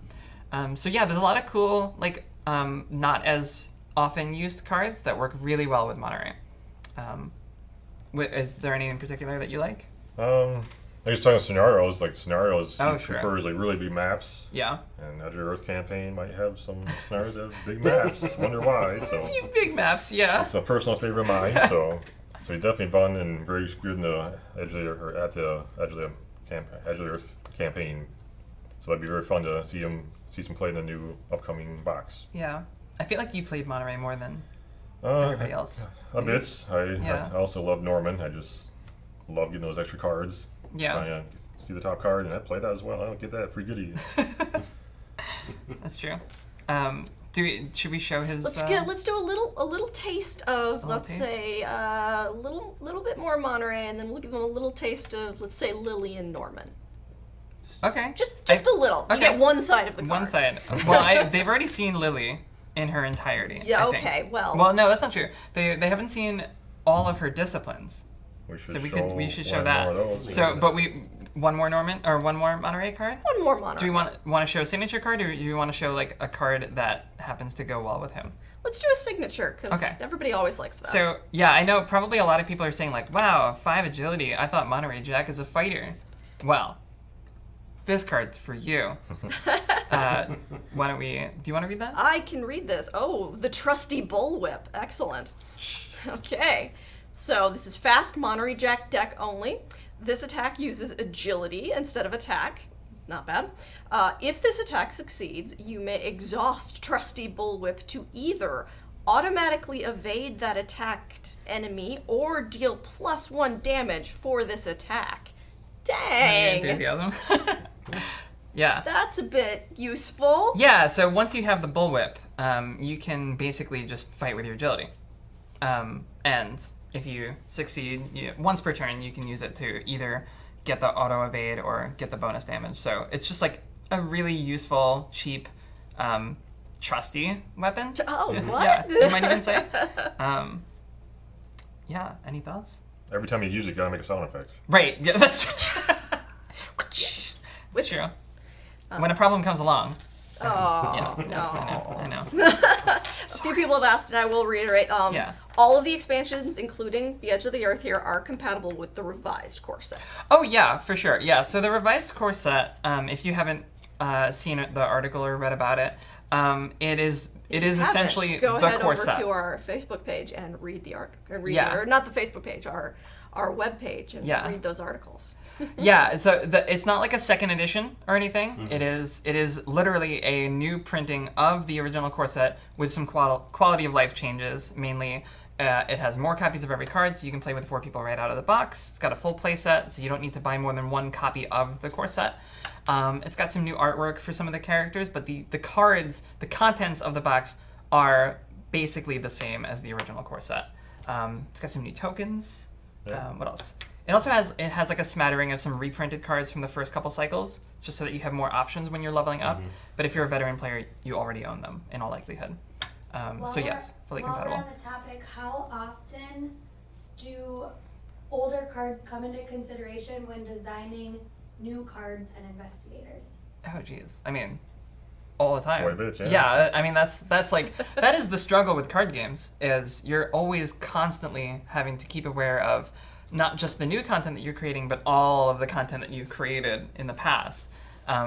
So yeah, there's a lot of cool like not as often used cards that work really well with Monterey. Is there any in particular that you like? I was talking scenarios. Like scenarios, Oh, he sure. prefers like really big maps. Yeah. And Edge of the Earth campaign might have some scenarios that have big maps. Wonder why? A So few big maps, yeah. it's a personal favorite of mine. So he's definitely fun and very good in the Edge of the or at the Edge of the Earth campaign. So that'd be very fun to see some play in the new upcoming box. Yeah. I feel like you played Monterey more than everybody else. A bit. Yeah. I also love Norman. I just love getting those extra cards. Yeah. I see the top card and I play that as well. I don't get that free goodie. That's true. Should we show his? Let's do a little taste of, little let's taste? say a little bit more Monterey, and then we'll give him a little taste of, let's say, Lily and Norman. Okay. Just a little. You okay. get one side of the card. One side. Well, they've already seen Lily in her entirety. Yeah. I think. Okay. Well. Well, no, that's not true. They haven't seen all of her disciplines. We should So we should show one that. more of those. So, but one more Monterey card. One more Monterey. Do we want to show a signature card, or do you want to show like a card that happens to go well with him? Let's do a signature, because Okay. everybody always likes that. So yeah, I know probably a lot of people are saying like, "Wow, 5 agility. I thought Monterey Jack is a fighter." Well, this card's for you. Why don't we? Do you want to read that? I can read this. Oh, the trusty bullwhip. Excellent. Okay. So this is fast Monterey Jack deck only. This attack uses agility instead of attack. Not bad. If this attack succeeds, you may exhaust trusty bullwhip to either automatically evade that attacked enemy or deal +1 damage for this attack. Dang! Enthusiasm. Yeah. That's a bit useful. Yeah, so once you have the bullwhip, you can basically just fight with your agility. And if you succeed, once per turn, you can use it to either get the auto evade or get the bonus damage. So it's just like a really useful, cheap, trusty weapon. Oh, what? Yeah, you might even say. Yeah, any thoughts? Every time you use it, you gotta make a sound effect. Right, yeah, that's true. That's true. When a problem comes along. Oh, Yeah. no. I know. A few people have asked, and I will reiterate, Yeah. all of the expansions, including the Edge of the Earth here, are compatible with the revised core sets. Oh yeah, for sure. Yeah. So the revised core set, if you haven't seen the article or read about it, it is essentially Go the ahead core over set. to our Facebook page and read the article. Yeah. Or not the Facebook page, our web page, and Yeah. read those articles. Yeah. So it's not like a second edition or anything. It is literally a new printing of the original core set with some quality of life changes. Mainly, it has more copies of every card, so you can play with 4 people right out of the box. It's got a full play set, so you don't need to buy more than 1 copy of the core set. It's got some new artwork for some of the characters, but the cards, the contents of the box are basically the same as the original core set. It's got some new tokens. Yeah. What else? It also has like a smattering of some reprinted cards from the first couple cycles, just so that you have more options when you're leveling up. But if you're a veteran player, you already own them in all likelihood. So yes, fully compatible. While we're on the topic, how often do older cards come into consideration when designing new cards and investigators? Oh geez, I mean, all the time. Quite a bit, yeah. Yeah, I mean that's like that is the struggle with card games, is you're always constantly having to keep aware of not just the new content that you're creating, but all of the content that you've created in the past,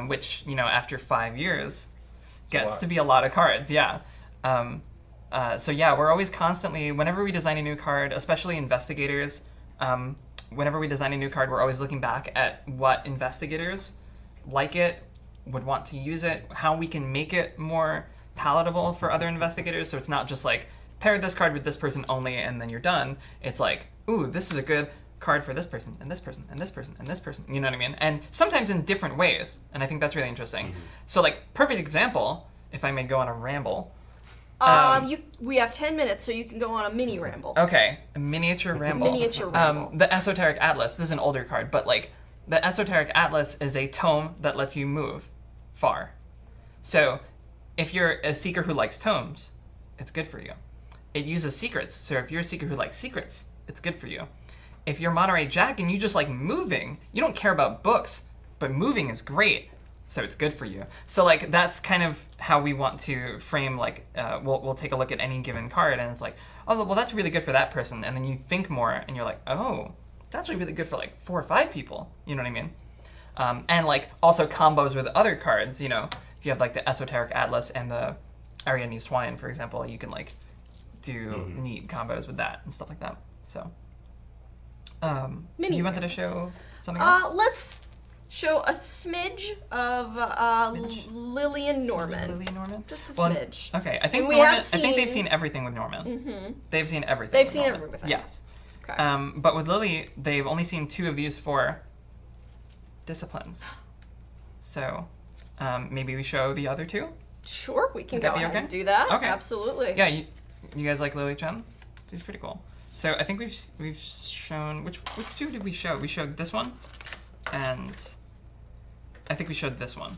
which, you know, after 5 years gets to be a lot of cards. Yeah. So yeah, we're always constantly, whenever we design a new card, especially investigators, whenever we design a new card, we're always looking back at what investigators like it, would want to use it, how we can make it more palatable for other investigators. So it's not just like, pair this card with this person only and then you're done. It's like, ooh, this is a good card for this person and this person and this person and this person. You know what I mean? And sometimes in different ways. And I think that's really interesting. So like, perfect example, if I may go on a ramble. We have 10 minutes, so you can go on a mini ramble. Okay, a miniature ramble. Miniature ramble. The Esoteric Atlas, this is an older card, but like, the Esoteric Atlas is a tome that lets you move far. So if you're a seeker who likes tomes, it's good for you. It uses secrets, so if you're a seeker who likes secrets, it's good for you. If you're Monterey Jack and you just like moving, you don't care about books, but moving is great, so it's good for you. So like, that's kind of how we want to frame, like, we'll take a look at any given card and it's like, oh, well, that's really good for that person. And then you think more and you're like, oh, it's actually really good for like 4 or 5 people. You know what I mean? And like also combos with other cards, you know, if you have like the Esoteric Atlas and the Ariadne's Twine, for example, you can like do neat combos with that and stuff like that. So, you wanted to show something else? Let's show a smidge of Lillian Norman. Lillian Norman? Just a Well, smidge. Okay, I think And we Norman, have I think they've seen- seen everything with Norman. Mm-hmm. They've seen everything. They've with seen Norman. everything with him. Yes. Okay. But with Lily, they've only seen 2 of these 4 disciplines. So maybe we show the other 2? Sure, we can Would go that be ahead okay? and do that. Okay. Absolutely. Yeah, you guys like Lily Chen? She's pretty cool. So I think we've shown, which 2 did we show? We showed this one, and I think we showed this one.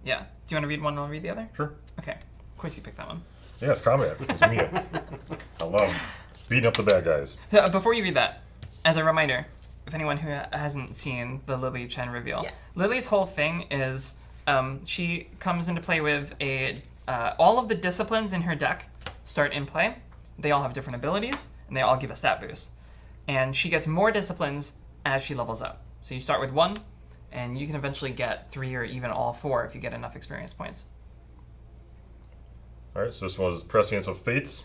Yeah. Do you want to read one and I'll read the other? Sure. Okay. Of course you picked that one. Yeah, it's combat. It's me. I love beating up the bad guys. So, before you read that, as a reminder, if anyone who hasn't seen the Lily Chen reveal, Yeah. Lily's whole thing is she comes into play with all of the disciplines in her deck start in play. They all have different abilities, and they all give a stat boost. And she gets more disciplines as she levels up. So you start with 1, and you can eventually get 3 or even all 4 if you get enough experience points. All right, so this one is Prescience of Fates.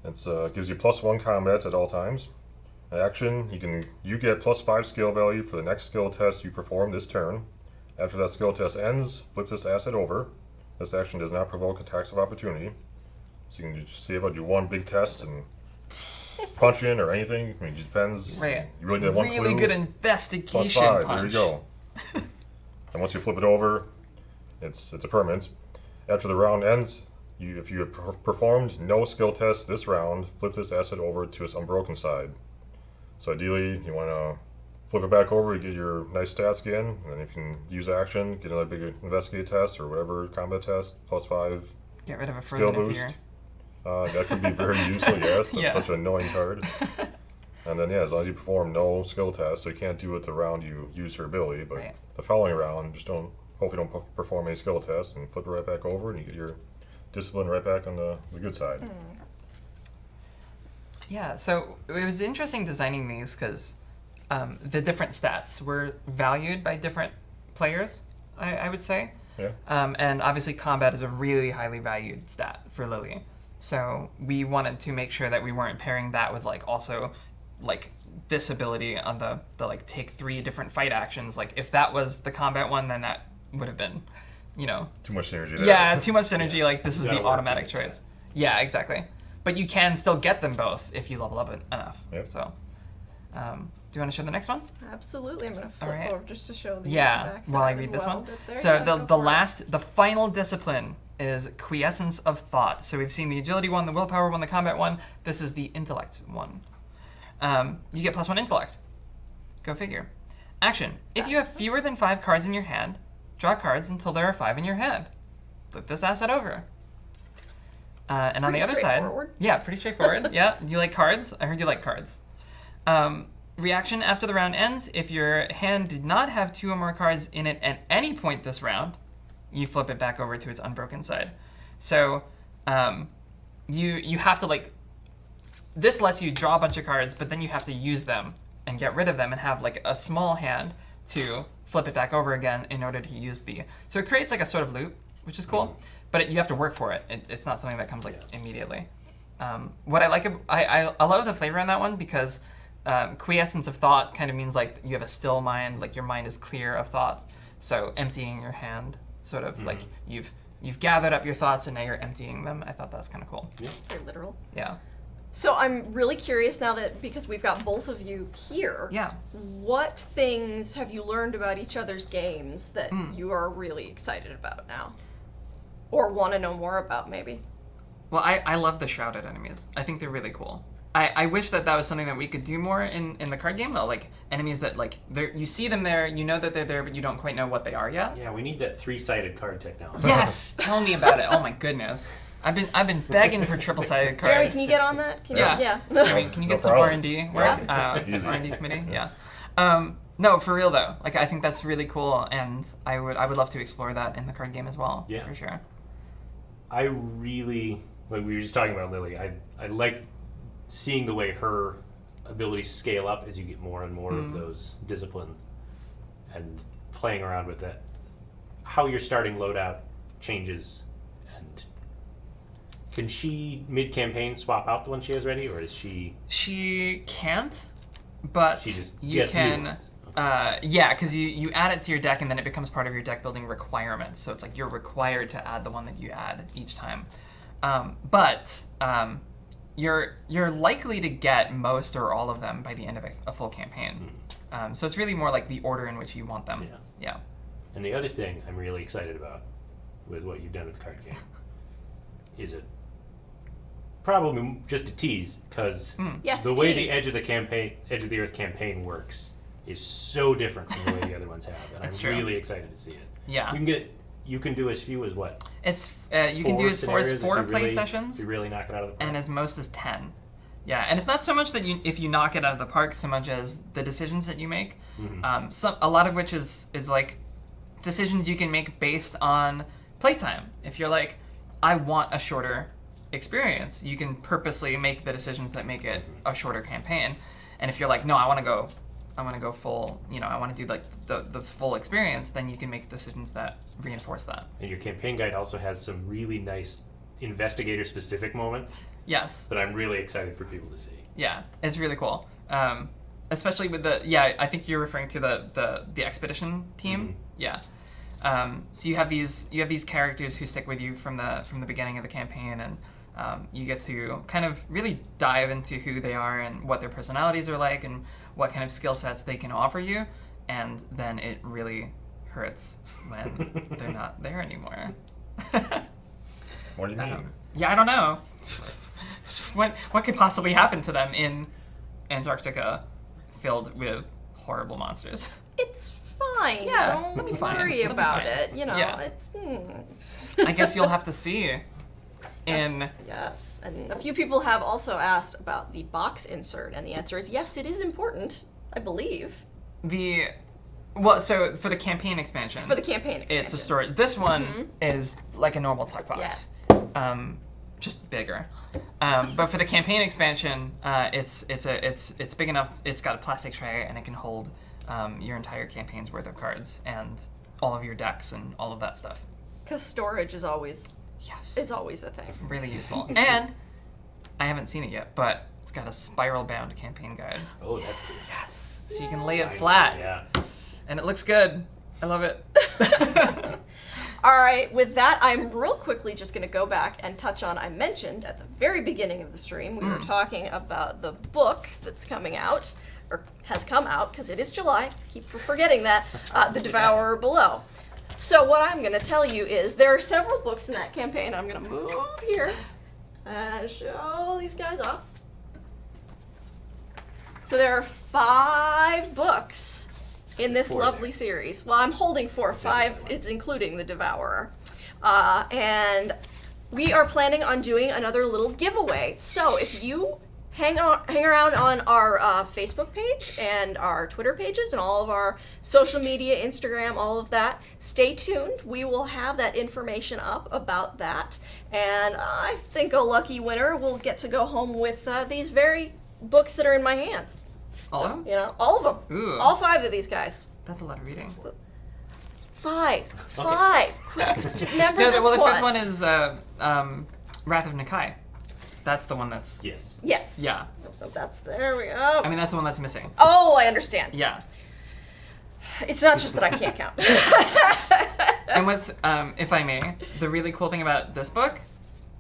It gives you +1 combat at all times. Action, you get +5 skill value for the next skill test you perform this turn. After that skill test ends, flip this asset over. This action does not provoke attacks of opportunity. So you can just see if I do one big test and punch in or anything. I mean, it depends. Right. You really need one Really clue. good investigation +5, punch. there you go. And once you flip it over, it's a permanent. After the round ends, if you have performed no skill tests this round, flip this asset over to its unbroken side. So ideally, you want to flip it back over to get your nice stats again, and then if you can use action, get another big investigate test or whatever combat test, +5 Get rid of a skill frozen boost. fear. That could be very useful, yes. That's Yeah. such an annoying card. And then, yeah, as long as you perform no skill tests, so you can't do it the round you use her ability, but Right. the following round, hopefully don't perform any skill tests and flip it right back over and you get your discipline right back on the good side. Yeah, so it was interesting designing these because the different stats were valued by different players, I would say. Yeah. And obviously combat is a really highly valued stat for Lily. So we wanted to make sure that we weren't pairing that with like also like this ability on the like take 3 different fight actions. Like if that was the combat one, then that would have been, you know. Too much synergy there. Yeah, too much synergy. Like this is That'll the work automatic for me. choice. Yeah, exactly. But you can still get them both if you level up enough. Yep. So, do you want to show the next one? Absolutely. I'm going to flip Alright. over just to show the Yeah, backside while I as read this well. one. But there So you go, go for it. the final discipline is quiescence of thought. So we've seen the agility one, the willpower one, the combat one. This is the intellect one. You get +1 intellect. Go figure. Action. If you have fewer than 5 cards in your hand, draw cards until there are 5 in your hand. Flip this asset over. And on the Pretty other side, straightforward. yeah, pretty straightforward. Yeah, you like cards? I heard you like cards. Reaction after the round ends. If your hand did not have 2 or more cards in it at any point this round, you flip it back over to its unbroken side. So you have to like, this lets you draw a bunch of cards, but then you have to use them and get rid of them and have like a small hand to flip it back over again in order to use the. So it creates like a sort of loop, which is cool, but you have to work for it. It's not something that comes like immediately. What I like, I love the flavor in that one because quiescence of thought kind of means like you have a still mind, like your mind is clear of thoughts. So emptying your hand, sort of like you've gathered up your thoughts and now you're emptying them. I thought that was kind of cool. Yeah. Very literal. Yeah. So I'm really curious now that, because we've got both of you here, Yeah. what things have you learned about each other's games that you are really excited about now? Or want to know more about, maybe? Well, I love the shrouded enemies. I think they're really cool. I wish that was something that we could do more in the card game. Like enemies that like you see them there, you know that they're there, but you don't quite know what they are yet. Yeah, we need that 3-sided card technology. Yes, tell me about it. Oh my goodness, I've been begging for triple-sided cards. Jeremy, can you get on that? Can Yeah. You, yeah. Jeremy, can you No get some problem. R&D work? Easy. R&D committee. Yeah. No, for real though. Like I think that's really cool, and I would love to explore that in the card game as well. Yeah. For sure. I really, like we were just talking about Lily, I like seeing the way her abilities scale up as you get more and more of those disciplines and playing around with that. How your starting loadout changes, and can she mid-campaign swap out the one she has ready, or is she... She can't, but She just you gets new can. ones. Yeah, because you add it to your deck and then it becomes part of your deck building requirements. So it's like you're required to add the one that you add each time. But you're likely to get most or all of them by the end of a full campaign. So it's really more like the order in which you want them. Yeah. And the other thing I'm really excited about with what you've done with the card game is it probably just a tease, because Yes, the way tease. the Edge of the Earth campaign works is so different from the way the other ones have, and That's I'm true. really excited to see it. Yeah. You can do as few as what? It's you can do as far as scenarios if 4 you play really- sessions. if you really knock it out of the park. And as most as 10. Yeah, and it's not so much that if you knock it out of the park so much as the decisions that you make. A lot of which is like decisions you can make based on playtime. If you're like, I want a shorter experience, you can purposely make the decisions that make it a shorter campaign. And if you're like, no, I want to go full, I want to do like the full experience, then you can make decisions that reinforce that. And your campaign guide also has some really nice investigator-specific moments Yes. that I'm really excited for people to see. Yeah, it's really cool. Especially with I think you're referring to the expedition team. Yeah. So you have these characters who stick with you from the beginning of the campaign, and you get to kind of really dive into who they are and what their personalities are like and what kind of skill sets they can offer you, and then it really hurts when they're not there anymore. What do you mean? Yeah, I don't know. What could possibly happen to them in Antarctica filled with horrible monsters? It's fine. Yeah, it'll be Don't fine. worry It'll be about fine. it. Yeah. It's... I guess you'll have to see in Yes. And a few people have also asked about the box insert, and the answer is yes, it is important, I believe. So for the campaign expansion. For the campaign expansion. It's a story. This one is like a normal tuck box. Just bigger. But for the campaign expansion, it's big enough. It's got a plastic tray and it can hold your entire campaign's worth of cards and all of your decks and all of that stuff. Because storage is always a thing. Really useful. And I haven't seen it yet, but it's got a spiral bound campaign guide. Oh, that's cool. Yes. So you can lay it flat. Yeah. And it looks good. I love it. All right, with that, I'm real quickly just going to go back and touch on, I mentioned at the very beginning of the stream, we were talking about the book that's coming out, or has come out, because it is July, keep forgetting that, The Devourer Below. So what I'm going to tell you is there are several books in that campaign. I'm going to move here and show these guys off. So there are 5 books in this 4 lovely series. Well, I'm holding 4. 5, it's including The Devourer. And we are planning on doing another little giveaway. So if you hang around on our Facebook page and our Twitter pages and all of our social media, Instagram, all of that. Stay tuned. We will have that information up about that. And I think a lucky winner will get to go home with these very books that are in my hands. All of them? You know, all of them. Ooh. All 5 of these guys. That's a lot of reading. 5. Quick, remember No, this well, the one. fifth one is Wrath of Nakai. That's the one that's... Yes. Yes. Yeah. So there we go. I mean, that's the one that's missing. Oh, I understand. Yeah. It's not just that I can't count. And what's, if I may, the really cool thing about this book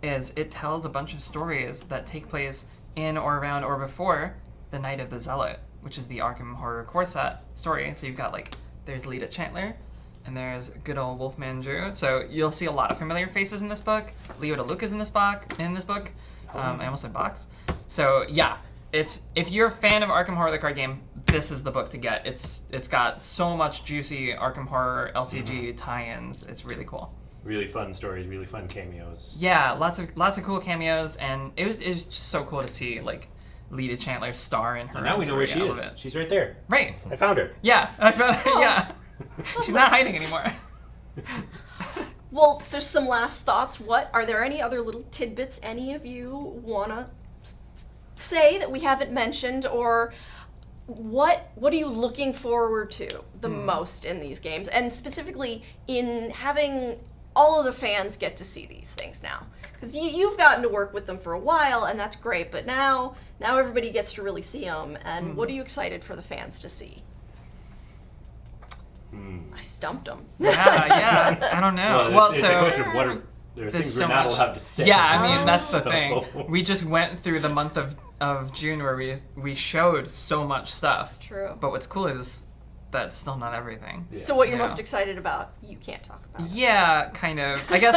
is it tells a bunch of stories that take place in or around or before the Night of the Zealot, which is the Arkham Horror core set story. So you've got, like, there's Lita Chandler, and there's good old Wolfman Drew. So you'll see a lot of familiar faces in this book. Leo DeLuca's in this book. I almost said box. So yeah, if you're a fan of Arkham Horror the card game, this is the book to get. It's got so much juicy Arkham Horror LCG tie-ins. It's really cool. Really fun stories, really fun cameos. Yeah, lots of cool cameos, and it was just so cool to see like Lita Chandler star in her. And now own we know where story. she I love is. it. She's right there. Right. I found her. Yeah, I found her. Oh. Yeah, she's not hiding anymore. Well, so some last thoughts. Are there any other little tidbits any of you want to say that we haven't mentioned, or what are you looking forward to the most in these games, and specifically in having all of the fans get to see these things now? Because you've gotten to work with them for a while, and that's great, but now everybody gets to really see them, and what are you excited for the fans to see? I stumped them. Yeah, I don't know. Well, it's so a question of what are there are there's things so we're not much. allowed to say. Yeah, I mean that's the So- thing. We just went through the month of June where we showed so much stuff. True. But what's cool is that's still not everything. So what you're Yeah. most excited about, you can't talk about. Yeah, kind of. I guess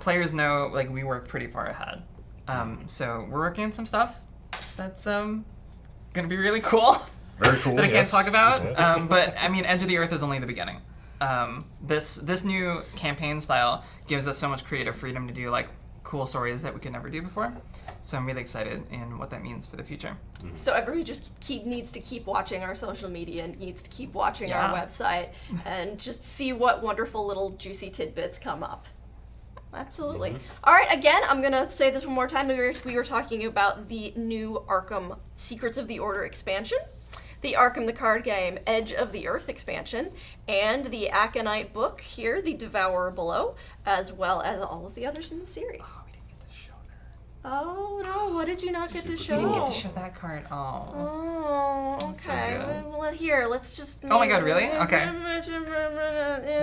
players know like we work pretty far ahead. So we're working on some stuff that's gonna be really cool. Very cool. that I can't yes. talk about. Yes. But I mean, Edge of the Earth is only the beginning. This new campaign style gives us so much creative freedom to do like cool stories that we could never do before. So I'm really excited in what that means for the future. So everybody just needs to keep watching our social media and needs to keep watching our Yeah. website and just see what wonderful little juicy tidbits come up. Absolutely. All right, again, I'm going to say this one more time. We were talking about the new Arkham Secrets of the Order expansion, the Arkham the card game Edge of the Earth expansion, and the Aconite book here, The Devourer Below, as well as all of the others in the series. We didn't get to show her. Oh, no, what did you not get to show? We didn't get to show that card. Oh. Oh, That's so okay. good. Well, here, let's just. Oh my God, really? Okay.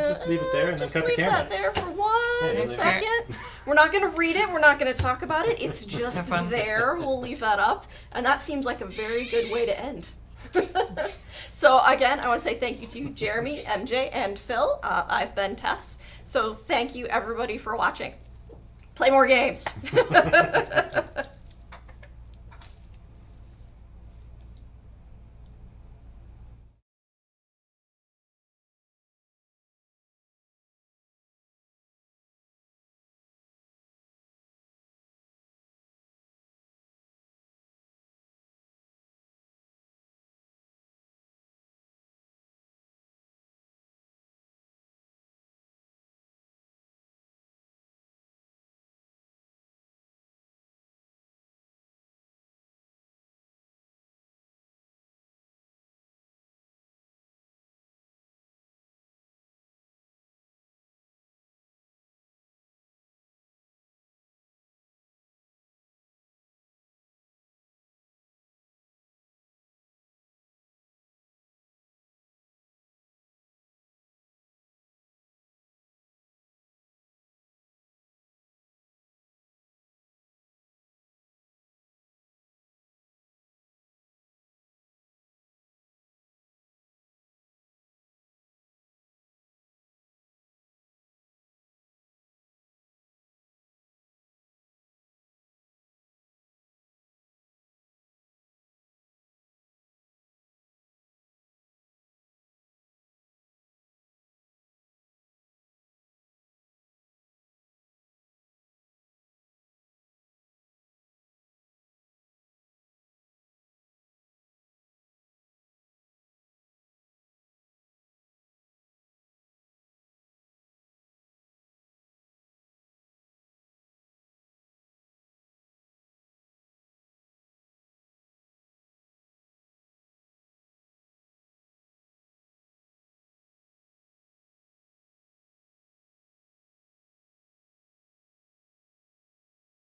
Just leave it there and then Just cut the leave camera. that there for one Yeah, second. We're not going to read it. We're not going to talk about it. It's just Have fun. there. We'll leave that up, and that seems like a very good way to end. So again, I want to say thank you to Jeremy, MJ, and Phil. I've been Tess. So thank you everybody for watching. Play more games.